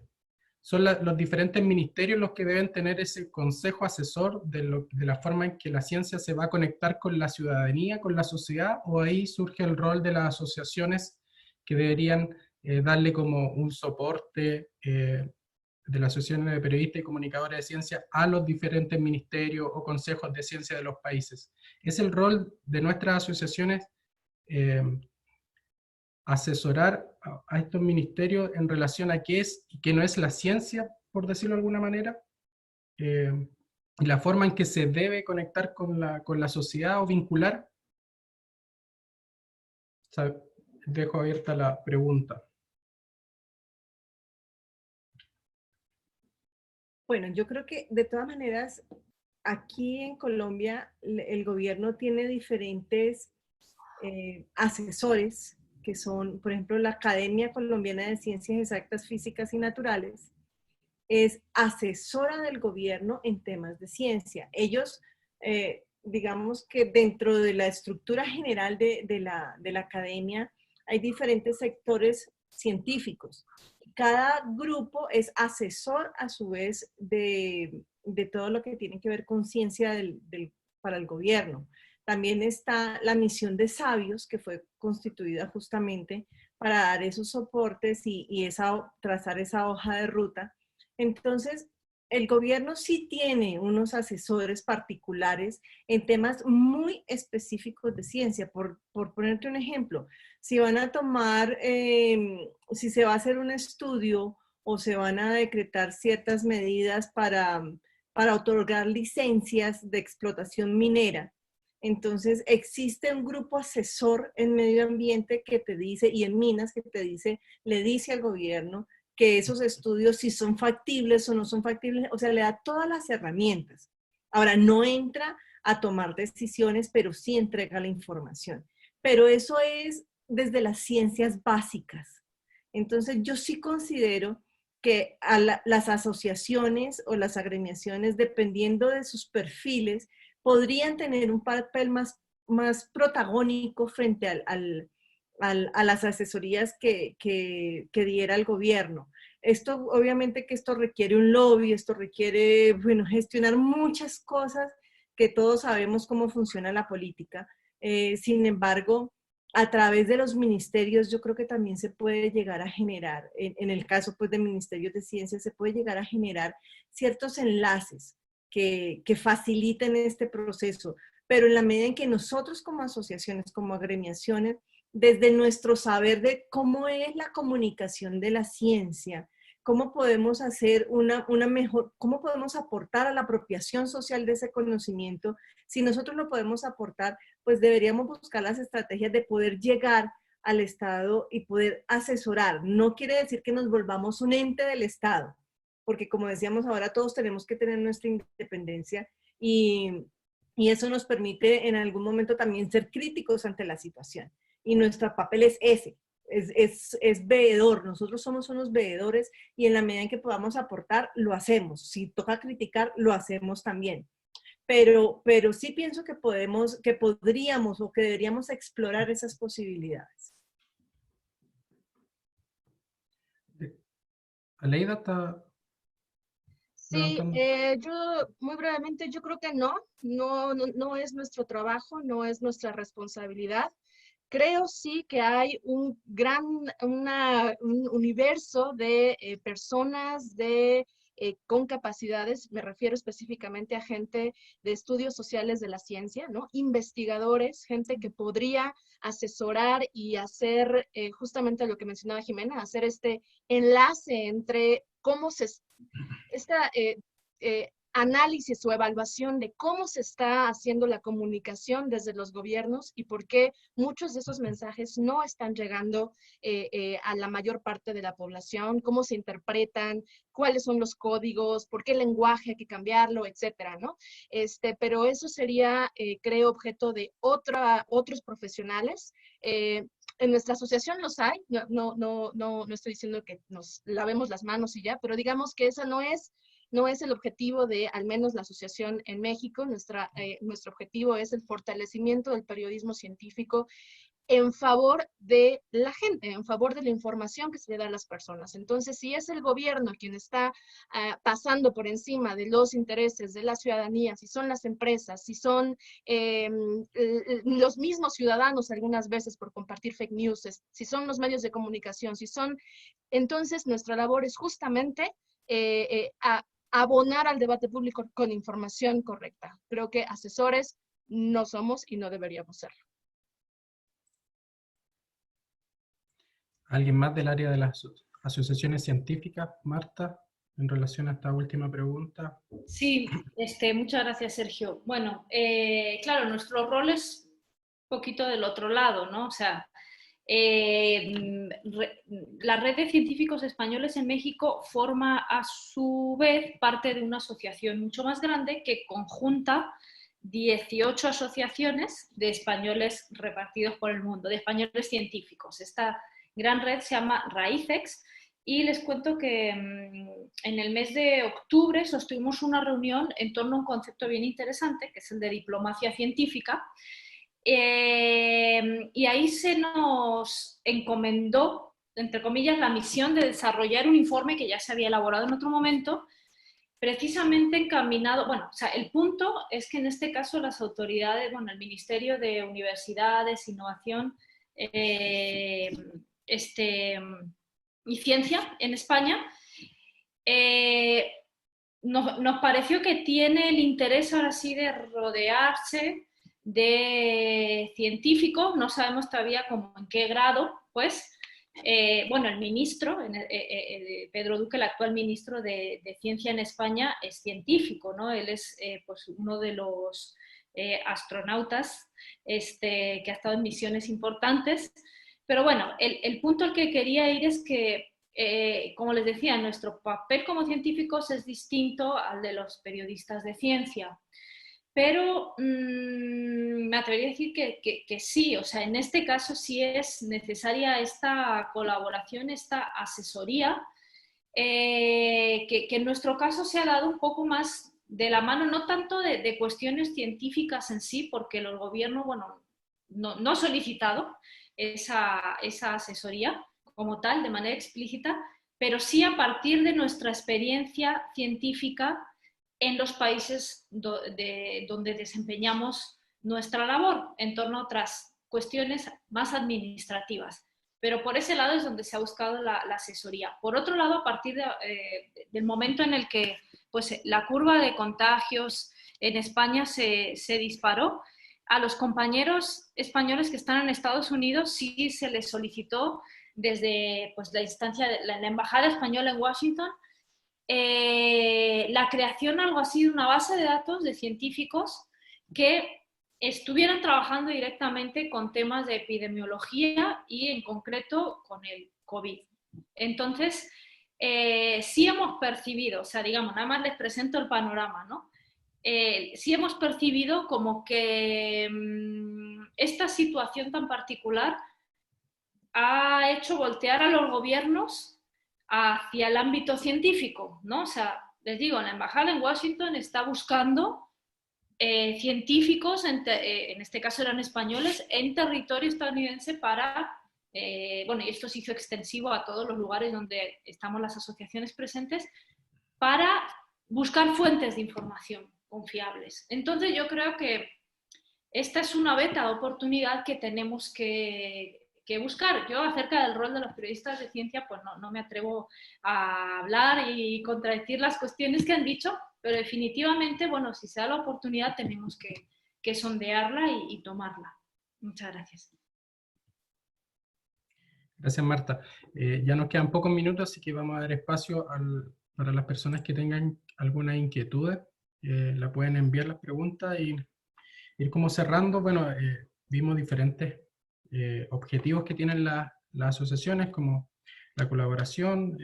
Son los diferentes ministerios los que deben tener ese consejo asesor de la forma en que la ciencia se va a conectar con la ciudadanía, con la sociedad, o ahí surge el rol de las asociaciones que deberían darle como un soporte de las asociaciones de periodistas y comunicadores de ciencia a los diferentes ministerios o consejos de ciencia de los países. Es el rol de nuestras asociaciones asesorar a estos ministerios en relación a qué es y qué no es la ciencia, por decirlo de alguna manera, y la forma en que se debe conectar con la sociedad o vincular. O sea, dejo abierta la pregunta. Bueno, yo creo que de todas maneras, aquí en Colombia el gobierno tiene diferentes asesores, que son, por ejemplo, la Academia Colombiana de Ciencias Exactas, Físicas y Naturales, es asesora del gobierno en temas de ciencia. Ellos, digamos que dentro de la estructura general de la academia, hay diferentes sectores científicos. Cada grupo es asesor a su vez de todo lo que tiene que ver con ciencia para el gobierno. También está la misión de sabios, que fue constituida justamente para dar esos soportes y trazar esa hoja de ruta. Entonces, el gobierno sí tiene unos asesores particulares en temas muy específicos de ciencia. Por ponerte un ejemplo, si van a tomar, si se va a hacer un estudio o se van a decretar ciertas medidas para otorgar licencias de explotación minera, entonces existe un grupo asesor en medio ambiente que te dice, y en minas que te dice, le dice al gobierno que esos estudios si son factibles o no son factibles, o sea, le da todas las herramientas. Ahora, no entra a tomar decisiones, pero sí entrega la información. Pero eso es desde las ciencias básicas. Entonces, yo sí considero que a las asociaciones o las agremiaciones, dependiendo de sus perfiles, podrían tener un papel más protagónico frente a las asesorías que diera el gobierno. Esto, obviamente que esto requiere un lobby, esto requiere, bueno, gestionar muchas cosas que todos sabemos cómo funciona la política. Sin embargo, a través de los ministerios yo creo que también se puede llegar a generar, en el caso pues de ministerios de ciencia, se puede llegar a generar ciertos enlaces que faciliten este proceso, pero en la medida en que nosotros como asociaciones, como agremiaciones, desde nuestro saber de cómo es la comunicación de la ciencia, cómo podemos hacer una mejor, cómo podemos aportar a la apropiación social de ese conocimiento. Si nosotros lo podemos aportar, pues deberíamos buscar las estrategias de poder llegar al Estado y poder asesorar. No quiere decir que nos volvamos un ente del Estado, porque como decíamos ahora, todos tenemos que tener nuestra independencia y eso nos permite en algún momento también ser críticos ante la situación. Y nuestro papel es ese. Es veedor, nosotros somos unos veedores y en la medida en que podamos aportar, lo hacemos. Si toca criticar, lo hacemos también. Pero sí pienso que podríamos o que deberíamos explorar esas posibilidades. Aleida está... Sí, yo muy brevemente, yo creo que no es nuestro trabajo, no es nuestra responsabilidad. Creo sí que hay un universo de personas con capacidades, me refiero específicamente a gente de estudios sociales de la ciencia, ¿no? Investigadores, gente que podría asesorar y hacer justamente lo que mencionaba Jimena, hacer este enlace entre cómo análisis o evaluación de cómo se está haciendo la comunicación desde los gobiernos y por qué muchos de esos mensajes no están llegando a la mayor parte de la población, cómo se interpretan, cuáles son los códigos, por qué el lenguaje hay que cambiarlo, etcétera, ¿no? Pero eso sería, creo, objeto de otros profesionales. En nuestra asociación los hay, no estoy diciendo que nos lavemos las manos y ya, pero digamos que esa no es el objetivo de, al menos, la asociación en México. Nuestro objetivo es el fortalecimiento del periodismo científico en favor de la gente, en favor de la información que se le da a las personas. Entonces, si es el gobierno quien está pasando por encima de los intereses de la ciudadanía, si son las empresas, si son los mismos ciudadanos algunas veces por compartir fake news, si son los medios de comunicación, entonces nuestra labor es justamente abonar al debate público con información correcta. Creo que asesores no somos y no deberíamos serlo. ¿Alguien más del área de las asociaciones científicas, Marta, en relación a esta última pregunta? Sí, muchas gracias, Sergio. Bueno, claro, nuestro rol es un poquito del otro lado, ¿no? O sea, la red de científicos españoles en México forma a su vez parte de una asociación mucho más grande que conjunta 18 asociaciones de españoles repartidos por el mundo, de españoles científicos. Esta gran red se llama Raícex y les cuento que en el mes de octubre sostuvimos una reunión en torno a un concepto bien interesante, que es el de diplomacia científica. Y ahí se nos encomendó, entre comillas, la misión de desarrollar un informe que ya se había elaborado en otro momento, precisamente encaminado, bueno, o sea, el punto es que en este caso las autoridades, bueno, el Ministerio de Universidades, Innovación y Ciencia en España, nos pareció que tiene el interés ahora sí de rodearse de científicos, no sabemos todavía cómo, en qué grado, pues, bueno, el ministro, Pedro Duque, el actual ministro de Ciencia en España, es científico, ¿no? Él es pues uno de los astronautas que ha estado en misiones importantes. Pero bueno, el punto al que quería ir es que, como les decía, nuestro papel como científicos es distinto al de los periodistas de ciencia. Pero me atrevería a decir que sí, o sea, en este caso sí es necesaria esta colaboración, esta asesoría, que en nuestro caso se ha dado un poco más de la mano, no tanto de cuestiones científicas en sí, porque el gobierno, bueno, no ha solicitado esa asesoría como tal, de manera explícita, pero sí a partir de nuestra experiencia científica en los países donde desempeñamos nuestra labor, en torno a otras cuestiones más administrativas. Pero por ese lado es donde se ha buscado la asesoría. Por otro lado, a partir del momento en el que pues, la curva de contagios en España se disparó, a los compañeros españoles que están en Estados Unidos sí se les solicitó desde pues, la instancia de la Embajada Española en Washington la creación algo así de una base de datos de científicos que estuvieran trabajando directamente con temas de epidemiología y en concreto con el COVID. Entonces, sí hemos percibido, o sea, digamos, nada más les presento el panorama, ¿no? Sí hemos percibido como que esta situación tan particular ha hecho voltear a los gobiernos hacia el ámbito científico, ¿no? O sea, les digo, la embajada en Washington está buscando científicos, en este caso eran españoles, en territorio estadounidense para, bueno, y esto se hizo extensivo a todos los lugares donde estamos las asociaciones presentes, para buscar fuentes de información confiables. Entonces yo creo que esta es una beta de oportunidad que tenemos que buscar. Yo acerca del rol de los periodistas de ciencia pues no me atrevo a hablar y contradecir las cuestiones que han dicho, pero definitivamente, bueno, si se da la oportunidad tenemos que sondearla y tomarla. Muchas gracias. Gracias, Marta. Ya nos quedan pocos minutos, así que vamos a dar espacio para las personas que tengan alguna inquietud. La pueden enviar las preguntas y ir como cerrando. Bueno, vimos diferentes objetivos que tienen las asociaciones, como la colaboración,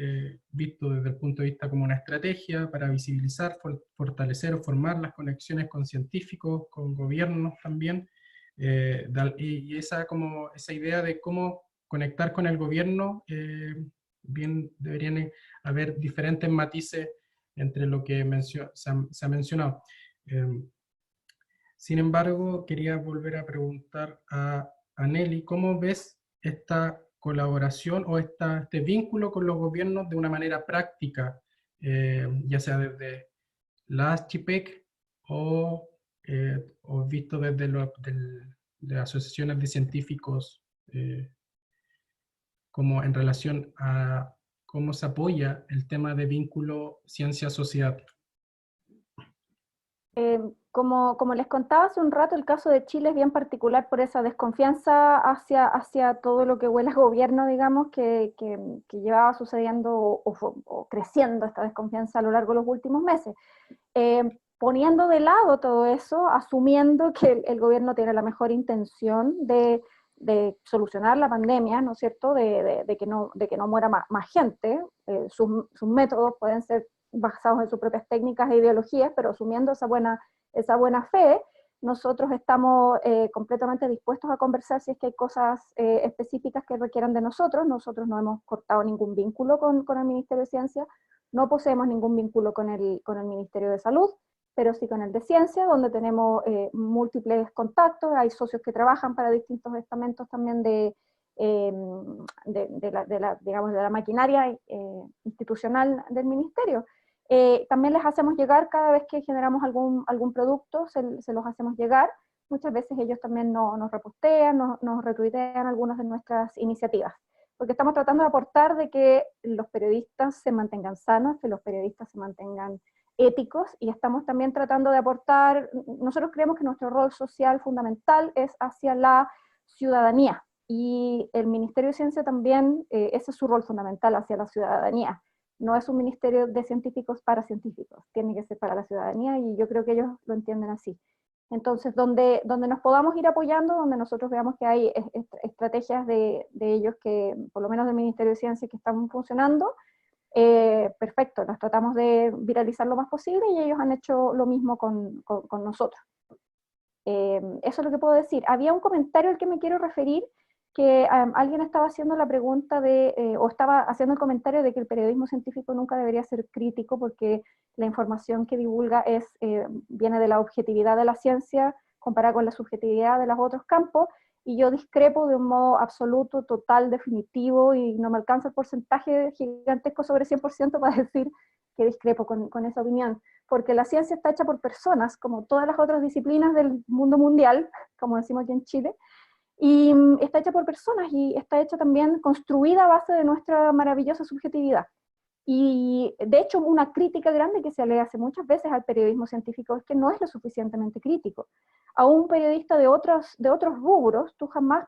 visto desde el punto de vista como una estrategia para visibilizar, fortalecer o formar las conexiones con científicos, con gobiernos también, y esa idea de cómo conectar con el gobierno, bien deberían haber diferentes matices entre lo que se ha mencionado. Sin embargo, quería volver a preguntar a Nelly, ¿cómo ves esta colaboración o este vínculo con los gobiernos de una manera práctica, ya sea desde la ASCHIPEC o visto desde de asociaciones de científicos, como en relación a cómo se apoya el tema de vínculo ciencia-sociedad? Como les contaba hace un rato, el caso de Chile es bien particular por esa desconfianza hacia todo lo que huele a gobierno, digamos, que llevaba sucediendo o creciendo esta desconfianza a lo largo de los últimos meses. Poniendo de lado todo eso, asumiendo que el gobierno tiene la mejor intención de solucionar la pandemia, ¿no es cierto?, de que no muera más gente. Sus métodos pueden ser basados en sus propias técnicas e ideologías, pero asumiendo esa buena fe, nosotros estamos completamente dispuestos a conversar si es que hay cosas específicas que requieran de nosotros. Nosotros no hemos cortado ningún vínculo con el Ministerio de Ciencia, no poseemos ningún vínculo con el Ministerio de Salud, pero sí con el de Ciencia, donde tenemos múltiples contactos. Hay socios que trabajan para distintos estamentos también de la maquinaria institucional del Ministerio. También les hacemos llegar, cada vez que generamos algún producto, se los hacemos llegar. Muchas veces ellos también nos repostean, nos retuitean algunas de nuestras iniciativas, porque estamos tratando de aportar de que los periodistas se mantengan sanos, que los periodistas se mantengan éticos, y estamos también tratando de aportar. Nosotros creemos que nuestro rol social fundamental es hacia la ciudadanía, y el Ministerio de Ciencia también, ese es su rol fundamental, hacia la ciudadanía. No es un ministerio de científicos para científicos, tiene que ser para la ciudadanía, y yo creo que ellos lo entienden así. Entonces, donde nos podamos ir apoyando, donde nosotros veamos que hay estrategias de ellos, que por lo menos del Ministerio de Ciencia, que están funcionando, perfecto, las tratamos de viralizar lo más posible, y ellos han hecho lo mismo con nosotros. Eso es lo que puedo decir. Había un comentario al que me quiero referir, que alguien estaba haciendo la pregunta o estaba haciendo el comentario de que el periodismo científico nunca debería ser crítico porque la información que divulga viene de la objetividad de la ciencia comparada con la subjetividad de los otros campos, y yo discrepo de un modo absoluto, total, definitivo, y no me alcanza el porcentaje gigantesco sobre 100% para decir que discrepo con esa opinión, porque la ciencia está hecha por personas, como todas las otras disciplinas del mundo mundial, como decimos aquí en Chile, y está hecha por personas y está hecha también, construida a base de nuestra maravillosa subjetividad. Y de hecho una crítica grande que se le hace muchas veces al periodismo científico es que no es lo suficientemente crítico. A un periodista de otros rubros, tú jamás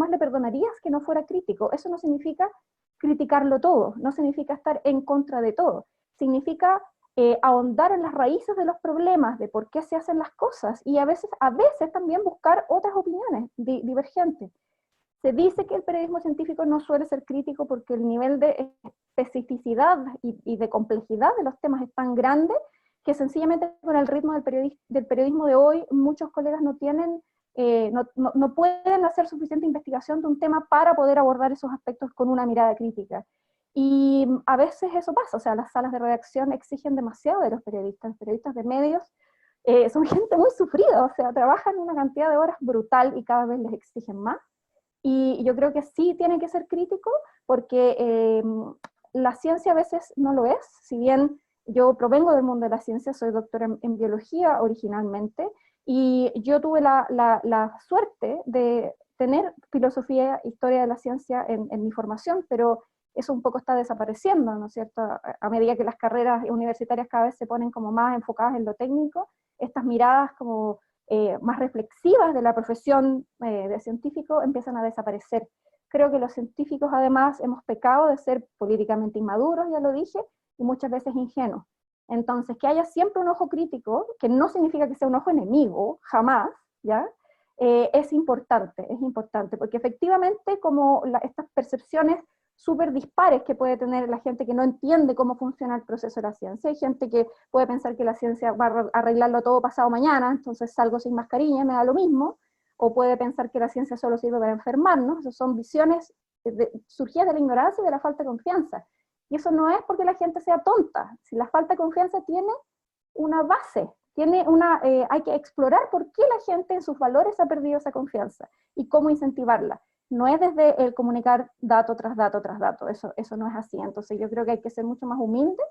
le perdonarías que no fuera crítico. Eso no significa criticarlo todo, no significa estar en contra de todo. Significa ahondar en las raíces de los problemas, de por qué se hacen las cosas, y a veces también buscar otras opiniones divergentes. Se dice que el periodismo científico no suele ser crítico porque el nivel de especificidad y de complejidad de los temas es tan grande que sencillamente con el ritmo del periodismo de hoy, muchos colegas no pueden hacer suficiente investigación de un tema para poder abordar esos aspectos con una mirada crítica. Y a veces eso pasa, o sea, las salas de redacción exigen demasiado de los periodistas de medios son gente muy sufrida, o sea, trabajan una cantidad de horas brutal y cada vez les exigen más. Y yo creo que sí tiene que ser crítico, porque la ciencia a veces no lo es. Si bien yo provengo del mundo de la ciencia, soy doctora en biología originalmente, y yo tuve la suerte de tener filosofía, historia de la ciencia en mi formación, pero eso un poco está desapareciendo, ¿no es cierto? A medida que las carreras universitarias cada vez se ponen como más enfocadas en lo técnico, estas miradas como más reflexivas de la profesión de científico empiezan a desaparecer. Creo que los científicos además hemos pecado de ser políticamente inmaduros, ya lo dije, y muchas veces ingenuos. Entonces, que haya siempre un ojo crítico, que no significa que sea un ojo enemigo, jamás, ¿ya? Es importante, porque efectivamente como estas percepciones súper dispares que puede tener la gente que no entiende cómo funciona el proceso de la ciencia. Hay gente que puede pensar que la ciencia va a arreglarlo todo pasado mañana, entonces salgo sin mascarilla, me da lo mismo, o puede pensar que la ciencia solo sirve para enfermarnos. Esas son visiones surgidas de la ignorancia y de la falta de confianza. Y eso no es porque la gente sea tonta. Si la falta de confianza tiene una base, hay que explorar por qué la gente en sus valores ha perdido esa confianza y cómo incentivarla. No es desde el comunicar dato tras dato tras dato, eso no es así. Entonces yo creo que hay que ser mucho más humilde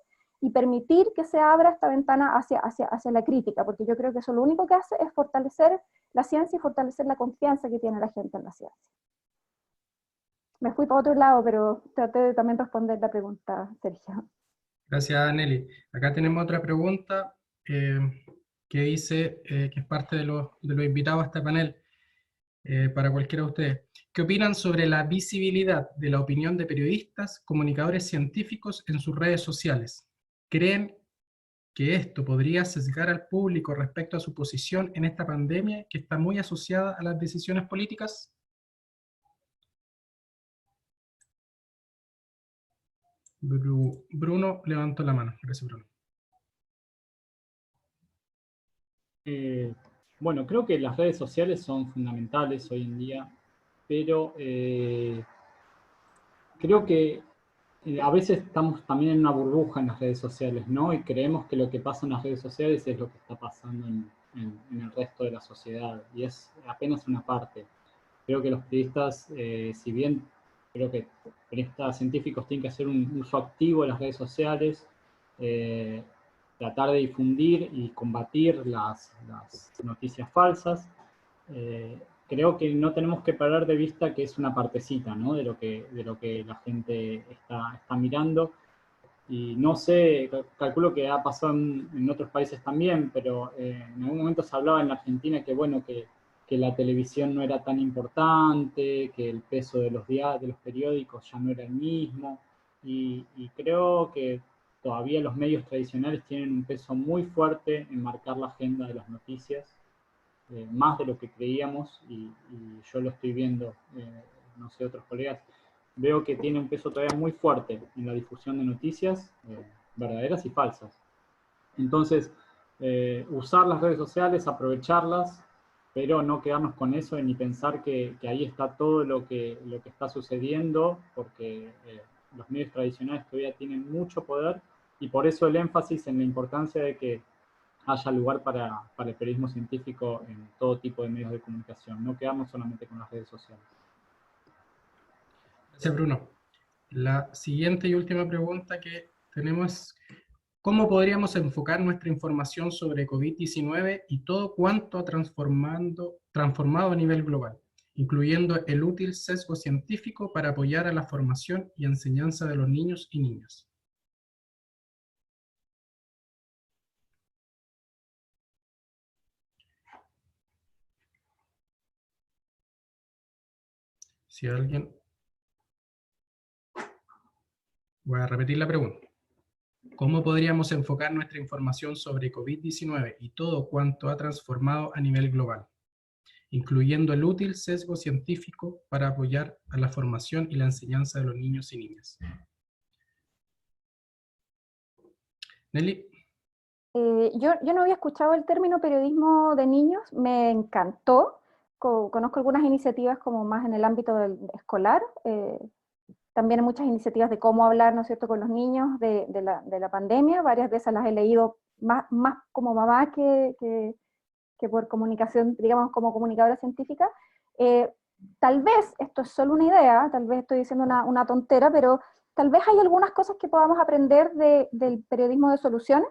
y permitir que se abra esta ventana hacia la crítica, porque yo creo que eso lo único que hace es fortalecer la ciencia y fortalecer la confianza que tiene la gente en la ciencia. Me fui para otro lado, pero traté de también responder la pregunta, Sergio. Gracias, Nelly. Acá tenemos otra pregunta que dice, que es parte de los invitados a este panel, para cualquiera de ustedes. ¿Qué opinan sobre la visibilidad de la opinión de periodistas, comunicadores científicos en sus redes sociales? ¿Creen que esto podría sesgar al público respecto a su posición en esta pandemia que está muy asociada a las decisiones políticas? Bruno levantó la mano. Gracias, Bruno. Bueno, creo que las redes sociales son fundamentales hoy en día, pero creo que a veces estamos también en una burbuja en las redes sociales, ¿no? Y creemos que lo que pasa en las redes sociales es lo que está pasando en el resto de la sociedad, y es apenas una parte. Creo que los periodistas, si bien creo que periodistas científicos tienen que hacer un uso activo de las redes sociales, tratar de difundir y combatir las noticias falsas, creo que no tenemos que perder de vista que es una partecita, ¿no? de lo que la gente está mirando. Y no sé, calculo que ha pasado en otros países también, pero en algún momento se hablaba en la Argentina que, bueno, que la televisión no era tan importante, que el peso de los periódicos ya no era el mismo, y creo que todavía los medios tradicionales tienen un peso muy fuerte en marcar la agenda de las noticias, más de lo que creíamos, y yo lo estoy viendo, no sé, otros colegas, veo que tiene un peso todavía muy fuerte en la difusión de noticias verdaderas y falsas. Entonces, usar las redes sociales, aprovecharlas, pero no quedarnos con eso ni pensar que ahí está todo lo que está sucediendo, porque los medios tradicionales todavía tienen mucho poder, y por eso el énfasis en la importancia de que haya lugar para el periodismo científico en todo tipo de medios de comunicación, no quedarnos solamente con las redes sociales. Gracias, Bruno. La siguiente y última pregunta que tenemos es: ¿cómo podríamos enfocar nuestra información sobre COVID-19 y todo cuanto ha transformado a nivel global, incluyendo el útil sesgo científico para apoyar a la formación y enseñanza de los niños y niñas? Si alguien... Voy a repetir la pregunta. ¿Cómo podríamos enfocar nuestra información sobre COVID-19 y todo cuanto ha transformado a nivel global, incluyendo el útil sesgo científico para apoyar a la formación y la enseñanza de los niños y niñas? Nelly. Yo no había escuchado el término periodismo de niños, me encantó. Conozco algunas iniciativas como más en el ámbito escolar, también hay muchas iniciativas de cómo hablar, ¿no es cierto?, con los niños de la pandemia. Varias de esas las he leído más como mamá que por comunicación, digamos, como comunicadora científica. Tal vez, esto es solo una idea, tal vez estoy diciendo una tontera, pero tal vez hay algunas cosas que podamos aprender del periodismo de soluciones.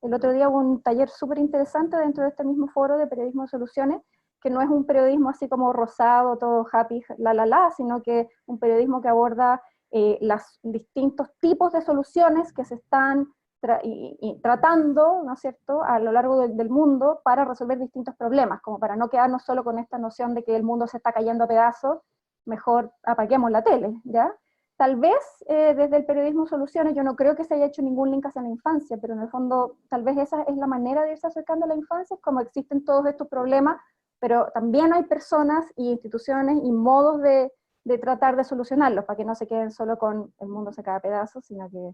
El otro día hubo un taller súper interesante dentro de este mismo foro de periodismo de soluciones, que no es un periodismo así como rosado, todo happy, sino que un periodismo que aborda los distintos tipos de soluciones que se están tratando, ¿no es cierto?, a lo largo del mundo para resolver distintos problemas, como para no quedarnos solo con esta noción de que el mundo se está cayendo a pedazos, mejor apaguemos la tele, ¿ya? Tal vez desde el periodismo soluciones, yo no creo que se haya hecho ningún link hacia la infancia, pero en el fondo tal vez esa es la manera de irse acercando a la infancia, como existen todos estos problemas, pero también hay personas y instituciones y modos de tratar de solucionarlos, para que no se queden solo con el mundo se cae a pedazos, sino que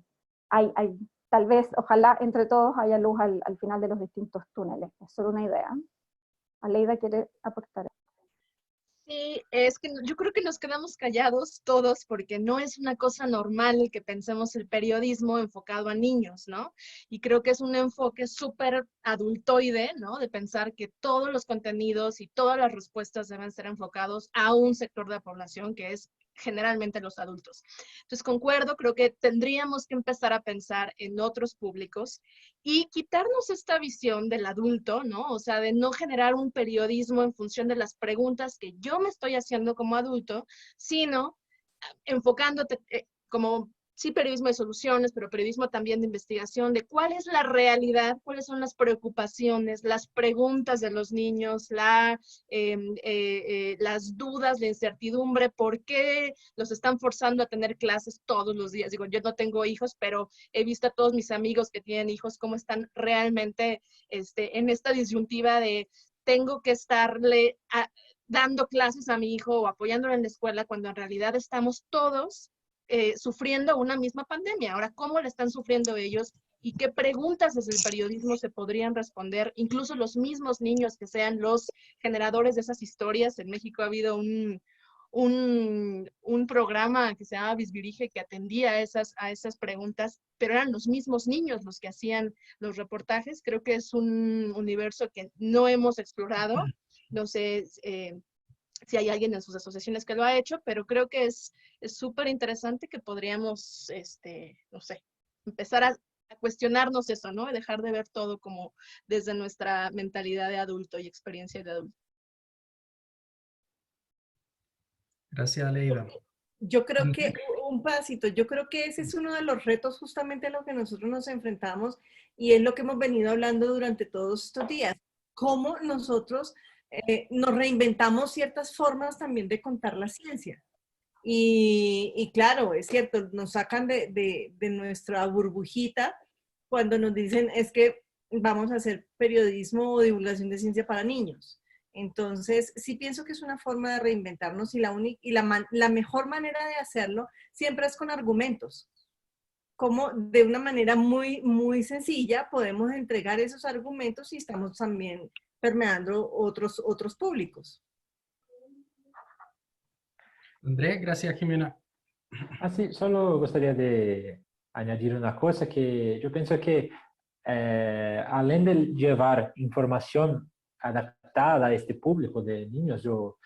hay tal vez, ojalá entre todos haya luz al final de los distintos túneles. Es solo una idea. Aleida quiere aportar. Sí, es que yo creo que nos quedamos callados todos porque no es una cosa normal que pensemos el periodismo enfocado a niños, ¿no? Y creo que es un enfoque súper adultoide, ¿no? De pensar que todos los contenidos y todas las respuestas deben ser enfocados a un sector de la población que es generalmente los adultos. Entonces concuerdo, creo que tendríamos que empezar a pensar en otros públicos y quitarnos esta visión del adulto, ¿no? O sea, de no generar un periodismo en función de las preguntas que yo me estoy haciendo como adulto, sino enfocándote como, sí, periodismo de soluciones, pero periodismo también de investigación, de cuál es la realidad, cuáles son las preocupaciones, las preguntas de los niños, las dudas, la incertidumbre, por qué los están forzando a tener clases todos los días. Digo, yo no tengo hijos, pero he visto a todos mis amigos que tienen hijos cómo están realmente en esta disyuntiva de tengo que estarle dando clases a mi hijo o apoyándolo en la escuela, cuando en realidad estamos todos sufriendo una misma pandemia. Ahora, ¿cómo la están sufriendo ellos? ¿Y qué preguntas desde el periodismo se podrían responder? Incluso los mismos niños que sean los generadores de esas historias. En México ha habido un programa que se llama Visvirige que atendía a esas preguntas, pero eran los mismos niños los que hacían los reportajes. Creo que es un universo que no hemos explorado. No sé si hay alguien en sus asociaciones que lo ha hecho, pero creo que es súper interesante que podríamos, no sé, empezar a cuestionarnos eso, ¿no? Y dejar de ver todo como desde nuestra mentalidad de adulto y experiencia de adulto. Gracias, Aleida. Yo creo que, un pedacito, yo creo que ese es uno de los retos justamente a lo que nosotros nos enfrentamos y es lo que hemos venido hablando durante todos estos días. Cómo nosotros nos reinventamos ciertas formas también de contar la ciencia. Y claro, es cierto, nos sacan de nuestra burbujita cuando nos dicen es que vamos a hacer periodismo o divulgación de ciencia para niños. Entonces, sí pienso que es una forma de reinventarnos y la mejor manera de hacerlo siempre es con argumentos. Como de una manera muy, muy sencilla podemos entregar esos argumentos y estamos también permeando otros públicos. Andrés, gracias Jimena. Sí, solo gustaría de añadir una cosa que yo pienso que além de llevar información adaptada a este público de niños, yo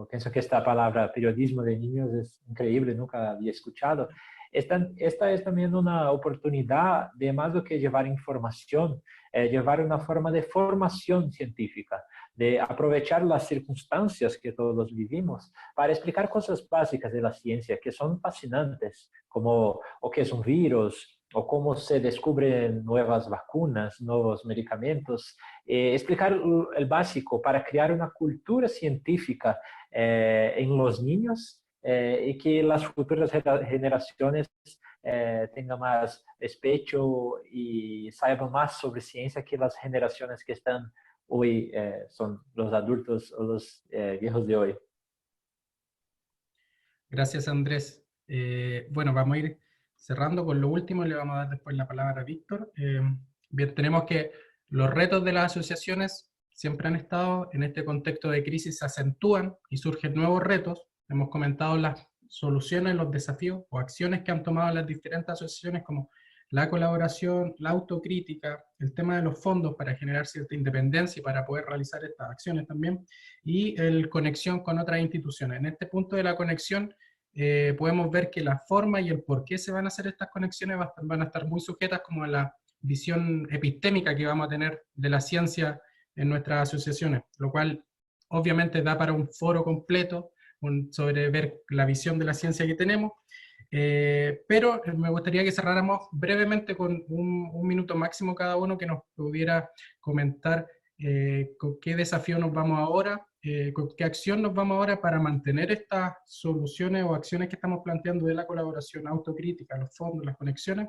pienso que esta palabra periodismo de niños es increíble, nunca había escuchado. Esta es también una oportunidad de más do que llevar información, llevar una forma de formación científica, de aprovechar las circunstancias que todos vivimos para explicar cosas básicas de la ciencia que son fascinantes, como o qué es un virus, o cómo se descubren nuevas vacunas, nuevos medicamentos. Explicar el básico para crear una cultura científica en los niños y que las futuras generaciones tengan más despecho y sepan más sobre ciencia que las generaciones que están hoy son los adultos o los viejos de hoy. Gracias Andrés. Bueno, vamos a ir cerrando con lo último y le vamos a dar después la palabra a Víctor. Bien, tenemos que los retos de las asociaciones siempre han estado en este contexto de crisis, se acentúan y surgen nuevos retos. Hemos comentado las soluciones, los desafíos o acciones que han tomado las diferentes asociaciones como la colaboración, la autocrítica, el tema de los fondos para generar cierta independencia y para poder realizar estas acciones también, y el conexión con otras instituciones. En este punto de la conexión podemos ver que la forma y el por qué se van a hacer estas conexiones van a estar muy sujetas como a la visión epistémica que vamos a tener de la ciencia en nuestras asociaciones, lo cual obviamente da para un foro completo sobre ver la visión de la ciencia que tenemos, pero me gustaría que cerráramos brevemente con un minuto máximo cada uno que nos pudiera comentar con qué desafío nos vamos ahora, con qué acción nos vamos ahora para mantener estas soluciones o acciones que estamos planteando de la colaboración, autocrítica, los fondos, las conexiones,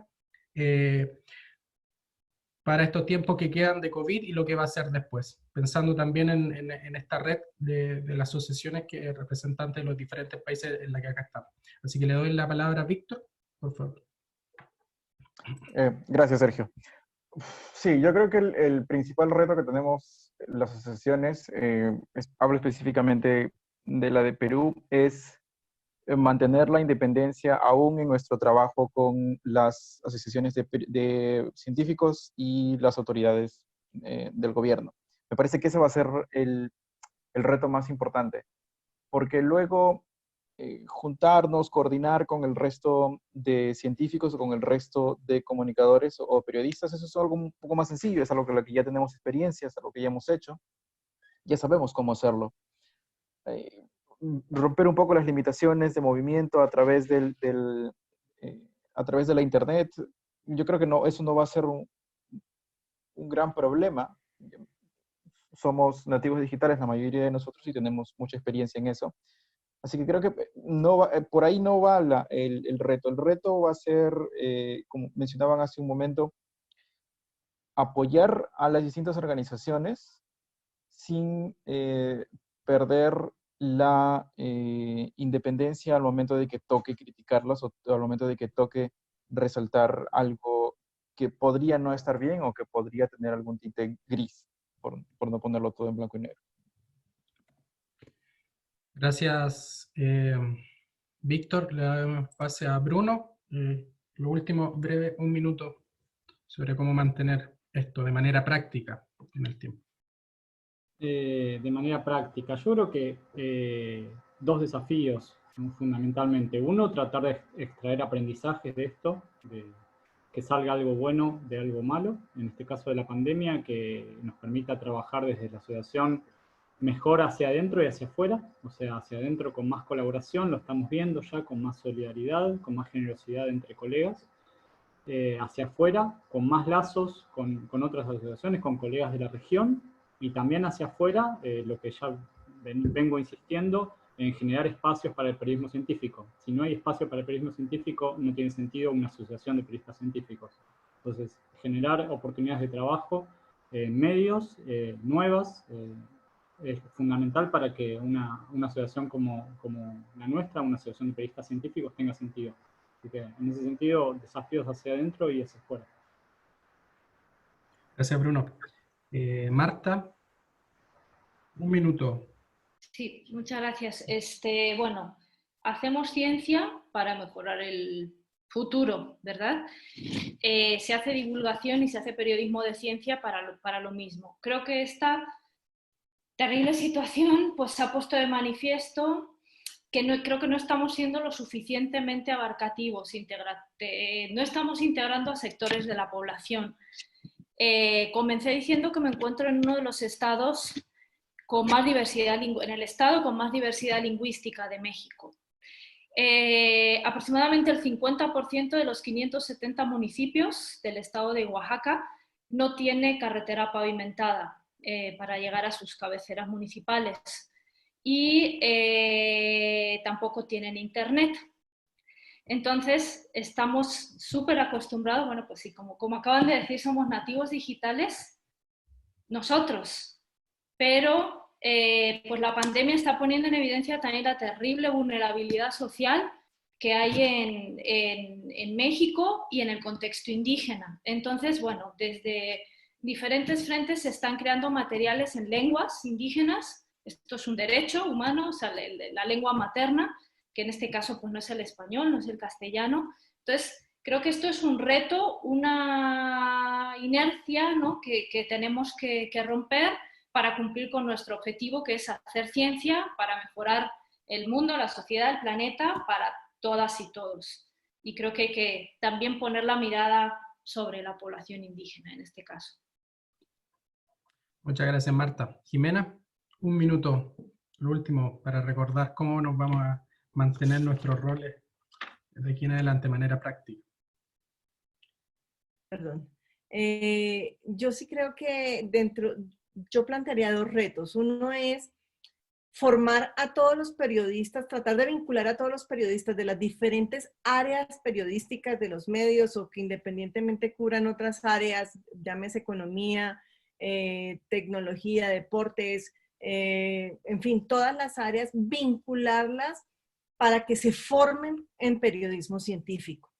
para estos tiempos que quedan de COVID y lo que va a ser después, pensando también en esta red de las asociaciones que representantes de los diferentes países en la que acá estamos. Así que le doy la palabra a Víctor, por favor. Gracias, Sergio. Sí, yo creo que el principal reto que tenemos las asociaciones, hablo específicamente de la de Perú, es mantener la independencia aún en nuestro trabajo con las asociaciones de científicos y las autoridades del gobierno. Me parece que ese va a ser el reto más importante, porque luego juntarnos, coordinar con el resto de científicos o con el resto de comunicadores o periodistas, eso es algo un poco más sencillo, es algo con lo que ya tenemos experiencia, es algo que ya hemos hecho, ya sabemos cómo hacerlo. Romper un poco las limitaciones de movimiento a través a través de la internet, yo creo que eso no va a ser un gran problema. Somos nativos digitales la mayoría de nosotros y tenemos mucha experiencia en eso. Así que creo que por ahí no va el reto. El reto va a ser, como mencionaban hace un momento, apoyar a las distintas organizaciones sin perder la independencia al momento de que toque criticarlas o al momento de que toque resaltar algo que podría no estar bien o que podría tener algún tinte gris, por no ponerlo todo en blanco y negro. Gracias, Víctor. Le damos pase a Bruno. Lo último, breve, un minuto, sobre cómo mantener esto de manera práctica en el tiempo. De manera práctica, yo creo que dos desafíos fundamentalmente. Uno, tratar de extraer aprendizajes de esto, de que salga algo bueno de algo malo, en este caso de la pandemia, que nos permita trabajar desde la asociación mejor hacia adentro y hacia afuera, o sea, hacia adentro con más colaboración, lo estamos viendo ya, con más solidaridad, con más generosidad entre colegas, hacia afuera, con más lazos con otras asociaciones, con colegas de la región, y también hacia afuera, lo que ya vengo insistiendo, en generar espacios para el periodismo científico. Si no hay espacio para el periodismo científico, no tiene sentido una asociación de periodistas científicos. Entonces, generar oportunidades de trabajo, medios, nuevas, es fundamental para que una asociación como la nuestra, una asociación de periodistas científicos, tenga sentido. Así que, en ese sentido, desafíos hacia adentro y hacia afuera. Gracias, Bruno. Marta. Un minuto. Sí, muchas gracias. Bueno, hacemos ciencia para mejorar el futuro, ¿verdad? Se hace divulgación y se hace periodismo de ciencia para lo mismo. Creo que esta terrible situación pues ha puesto de manifiesto que creo que no estamos siendo lo suficientemente abarcativos, no estamos integrando a sectores de la población. Comencé diciendo que me encuentro en uno de los estados con más diversidad, en el estado con más diversidad lingüística de México. Aproximadamente el 50% de los 570 municipios del estado de Oaxaca no tiene carretera pavimentada para llegar a sus cabeceras municipales y tampoco tienen internet. Entonces, estamos súper acostumbrados, bueno, pues sí, como acaban de decir, somos nativos digitales nosotros, pero pues la pandemia está poniendo en evidencia también la terrible vulnerabilidad social que hay en México y en el contexto indígena. Entonces, bueno, desde diferentes frentes se están creando materiales en lenguas indígenas. Esto es un derecho humano, o sea, la lengua materna, que en este caso pues no es el español, no es el castellano. Entonces, creo que esto es un reto, una inercia, ¿no?, que tenemos que romper para cumplir con nuestro objetivo, que es hacer ciencia para mejorar el mundo, la sociedad, el planeta, para todas y todos. Y creo que hay que también poner la mirada sobre la población indígena en este caso. Muchas gracias, Marta. Jimena, un minuto, lo último, para recordar cómo nos vamos a mantener nuestros roles de aquí en adelante de manera práctica. Perdón. Yo sí creo que yo plantearía dos retos. Uno es formar a todos los periodistas, tratar de vincular a todos los periodistas de las diferentes áreas periodísticas de los medios o que independientemente cubran otras áreas, llámese economía, tecnología, deportes, en fin, todas las áreas, vincularlas para que se formen en periodismo científico.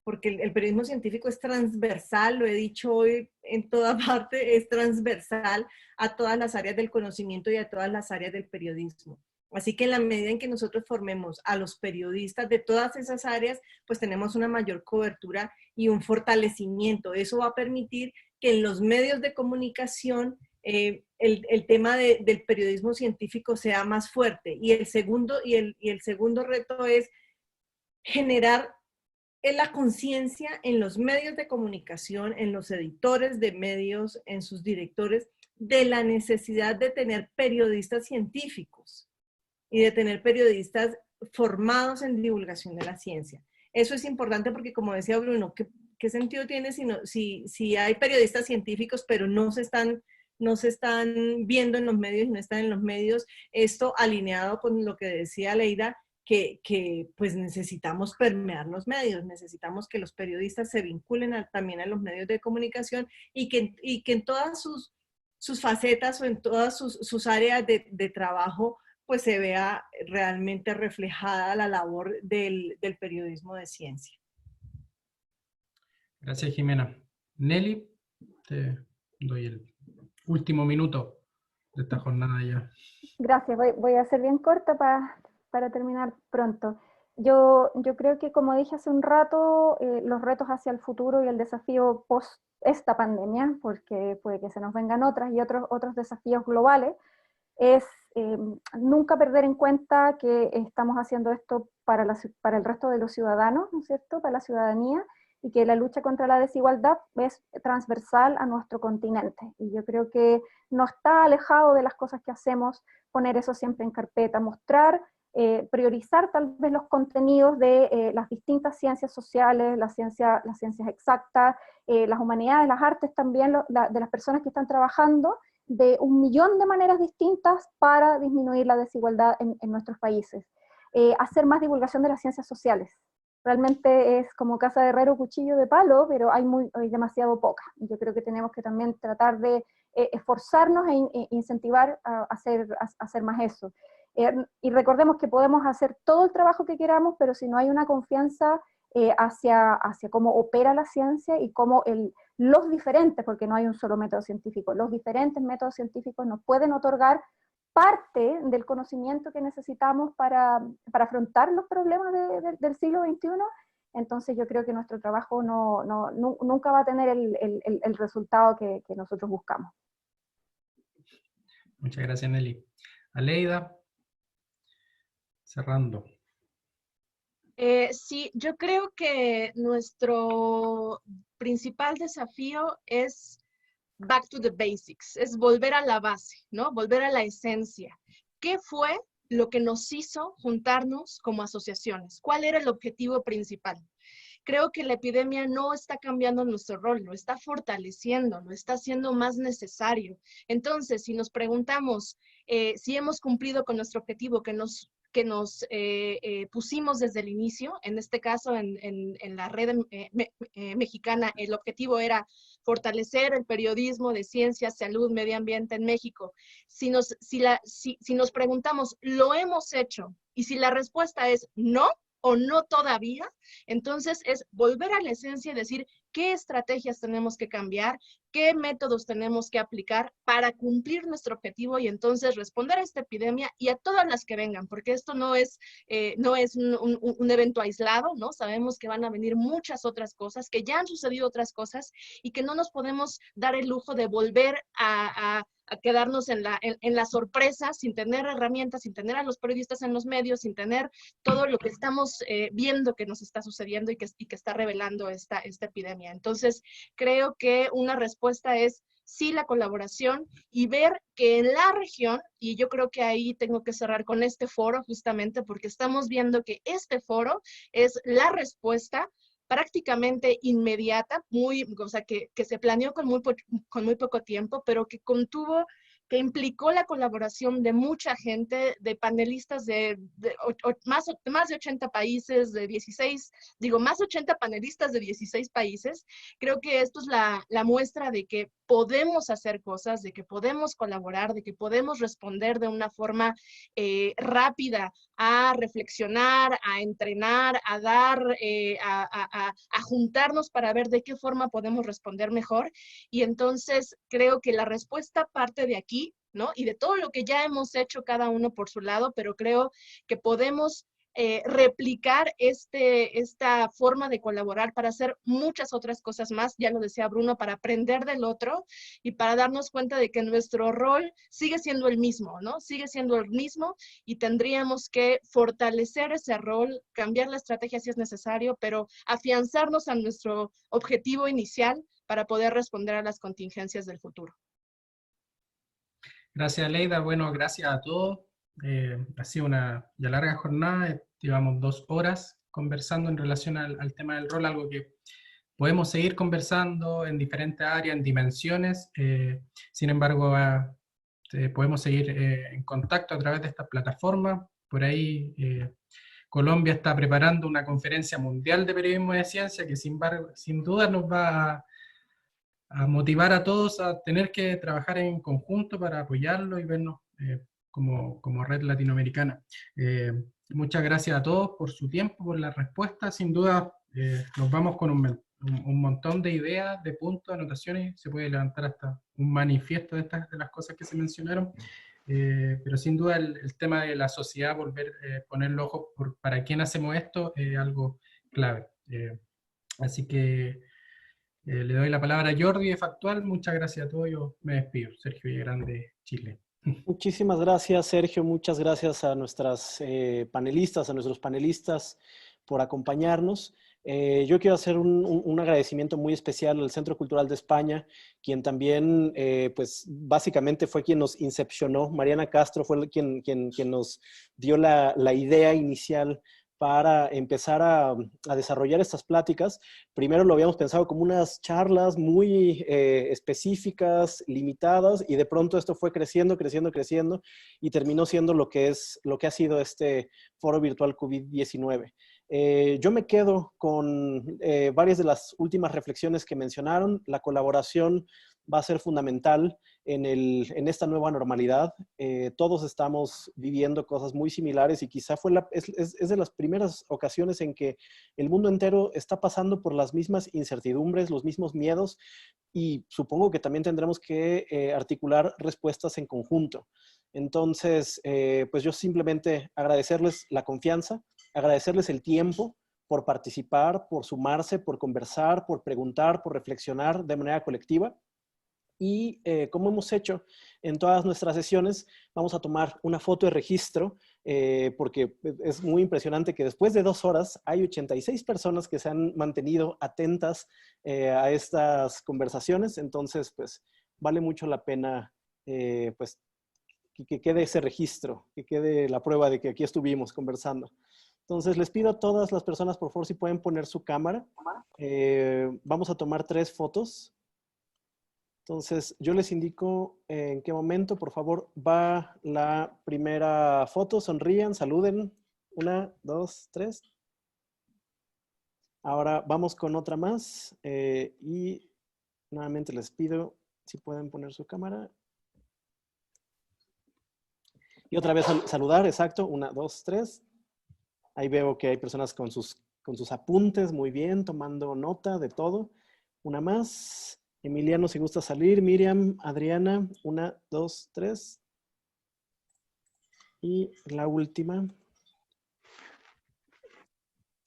Porque el periodismo científico es transversal, lo he dicho hoy en toda parte, es transversal a todas las áreas del conocimiento y a todas las áreas del periodismo. Así que en la medida en que nosotros formemos a los periodistas de todas esas áreas, pues tenemos una mayor cobertura y un fortalecimiento. Eso va a permitir que en los medios de comunicación el tema del periodismo científico sea más fuerte. Y el segundo reto es generar la conciencia en los medios de comunicación, en los editores de medios, en sus directores, de la necesidad de tener periodistas científicos y de tener periodistas formados en divulgación de la ciencia. Eso es importante porque, como decía Bruno, ¿qué sentido tiene si hay periodistas científicos pero no se están viendo en los medios y no están en los medios? Esto alineado con lo que decía Leida, que pues necesitamos permear los medios, necesitamos que los periodistas se vinculen también a los medios de comunicación y que en todas sus facetas o en todas sus áreas de trabajo pues se vea realmente reflejada la labor del periodismo de ciencia. Gracias, Jimena. Nelly, te doy el último minuto de esta jornada ya. Gracias, voy a ser bien corta para terminar pronto. Yo creo que, como dije hace un rato, los retos hacia el futuro y el desafío post esta pandemia, porque puede que se nos vengan otras y otros desafíos globales, es nunca perder en cuenta que estamos haciendo esto para el resto de los ciudadanos, ¿no es cierto?, para la ciudadanía, y que la lucha contra la desigualdad es transversal a nuestro continente. Y yo creo que no está alejado de las cosas que hacemos poner eso siempre en carpeta, mostrar, priorizar tal vez los contenidos de las distintas ciencias sociales, las ciencias exactas, las humanidades, las artes también, de las personas que están trabajando de 1.000.000 de maneras distintas para disminuir la desigualdad en nuestros países. Hacer más divulgación de las ciencias sociales. Realmente es como casa de herrero, cuchillo de palo, pero hay demasiado poca. Yo creo que tenemos que también tratar de esforzarnos e incentivar a hacer más eso. Y recordemos que podemos hacer todo el trabajo que queramos, pero si no hay una confianza hacia cómo opera la ciencia y cómo los diferentes, porque no hay un solo método científico, los diferentes métodos científicos nos pueden otorgar parte del conocimiento que necesitamos para afrontar los problemas del siglo XXI. Entonces yo creo que nuestro trabajo nunca va a tener el resultado que nosotros buscamos. Muchas gracias, Nelly. Aleida, cerrando. Sí, yo creo que nuestro principal desafío es back to the basics, es volver a la base, ¿no? Volver a la esencia. ¿Qué fue lo que nos hizo juntarnos como asociaciones? ¿Cuál era el objetivo principal? Creo que la epidemia no está cambiando nuestro rol, lo está fortaleciendo, lo está haciendo más necesario. Entonces, si nos preguntamos si hemos cumplido con nuestro objetivo que nos pusimos desde el inicio, en este caso en la red mexicana, el objetivo era fortalecer el periodismo de ciencia, salud, medio ambiente en México. Si nos preguntamos, ¿lo hemos hecho? Y si la respuesta es no, o no todavía, entonces es volver a la esencia y decir qué estrategias tenemos que cambiar, qué métodos tenemos que aplicar para cumplir nuestro objetivo y entonces responder a esta epidemia y a todas las que vengan, porque esto no es un evento aislado, ¿no? Sabemos que van a venir muchas otras cosas, que ya han sucedido otras cosas y que no nos podemos dar el lujo de volver a quedarnos en la sorpresa, sin tener herramientas, sin tener a los periodistas en los medios, sin tener todo lo que estamos viendo que nos está sucediendo y que está revelando esta epidemia. Entonces, creo que una respuesta es sí la colaboración y ver que en la región, y yo creo que ahí tengo que cerrar con este foro justamente porque estamos viendo que este foro es la respuesta prácticamente inmediata, o sea, que se planeó con muy poco tiempo, pero que implicó la colaboración de mucha gente, de panelistas más de 80 países, más 80 panelistas de 16 países. Creo que esto es la muestra de que podemos hacer cosas, de que podemos colaborar, de que podemos responder de una forma rápida a reflexionar, a entrenar, a dar, a juntarnos para ver de qué forma podemos responder mejor. Y entonces creo que la respuesta parte de aquí, ¿no? Y de todo lo que ya hemos hecho cada uno por su lado, pero creo que podemos replicar esta forma de colaborar para hacer muchas otras cosas más, ya lo decía Bruno, para aprender del otro y para darnos cuenta de que nuestro rol sigue siendo el mismo, ¿no? Sigue siendo el mismo y tendríamos que fortalecer ese rol, cambiar la estrategia si es necesario, pero afianzarnos a nuestro objetivo inicial para poder responder a las contingencias del futuro. Gracias, Leida. Bueno, gracias a todos. Ha sido una ya larga jornada, llevamos 2 horas conversando en relación al tema del rol, algo que podemos seguir conversando en diferentes áreas, en dimensiones. Sin embargo, podemos seguir en contacto a través de esta plataforma. Por ahí Colombia está preparando una conferencia mundial de periodismo de ciencia que sin duda nos va a motivar a todos a tener que trabajar en conjunto para apoyarlo y vernos como red latinoamericana. Muchas gracias a todos por su tiempo, por la respuesta. Sin duda nos vamos con un montón de ideas, de puntos, anotaciones. Se puede levantar hasta un manifiesto de las cosas que se mencionaron. Pero sin duda el tema de la sociedad, poner los ojos para quién hacemos esto, es algo clave. Así que le doy la palabra a Jordi de Factual. Muchas gracias a todos. Yo me despido. Sergio Villagrande, Chile. Muchísimas gracias, Sergio. Muchas gracias a nuestros panelistas por acompañarnos. Yo quiero hacer un agradecimiento muy especial al Centro Cultural de España, quien también, pues básicamente fue quien nos incepcionó. Mariana Castro fue quien nos dio la idea inicial para empezar a desarrollar estas pláticas. Primero lo habíamos pensado como unas charlas muy específicas, limitadas, y de pronto esto fue creciendo y terminó siendo lo que ha sido este foro virtual COVID-19. Yo me quedo con varias de las últimas reflexiones que mencionaron, la colaboración va a ser fundamental en esta nueva normalidad. Todos estamos viviendo cosas muy similares y quizá es de las primeras ocasiones en que el mundo entero está pasando por las mismas incertidumbres, los mismos miedos, y supongo que también tendremos que articular respuestas en conjunto. Entonces, pues yo simplemente agradecerles la confianza, agradecerles el tiempo por participar, por sumarse, por conversar, por preguntar, por reflexionar de manera colectiva. Y como hemos hecho en todas nuestras sesiones, vamos a tomar una foto de registro, porque es muy impresionante que después de 2 horas hay 86 personas que se han mantenido atentas a estas conversaciones. Entonces, pues, vale mucho la pena pues, que quede ese registro, que quede la prueba de que aquí estuvimos conversando. Entonces, les pido a todas las personas, por favor, si pueden poner su cámara. Vamos a tomar 3 fotos. Entonces, yo les indico en qué momento, por favor, va la primera foto. Sonrían, saluden. 1, 2, 3. Ahora vamos con otra más. Y nuevamente les pido si pueden poner su cámara. Y otra vez saludar, exacto. 1, 2, 3. Ahí veo que hay personas con sus apuntes, muy bien, tomando nota de todo. Una más. Emiliano, si gusta salir. Miriam, Adriana. 1, 2, 3. Y la última.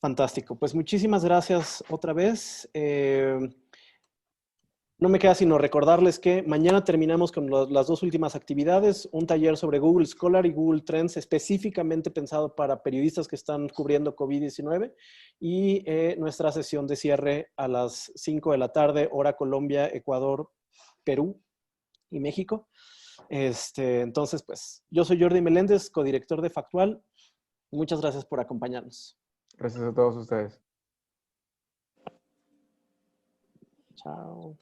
Fantástico. Pues muchísimas gracias otra vez. No me queda sino recordarles que mañana terminamos con las 2 últimas actividades, un taller sobre Google Scholar y Google Trends específicamente pensado para periodistas que están cubriendo COVID-19 y nuestra sesión de cierre a las 5 de la tarde, hora Colombia, Ecuador, Perú y México. Entonces, pues, yo soy Jordi Meléndez, codirector de Factual. Muchas gracias por acompañarnos. Gracias a todos ustedes. Chao.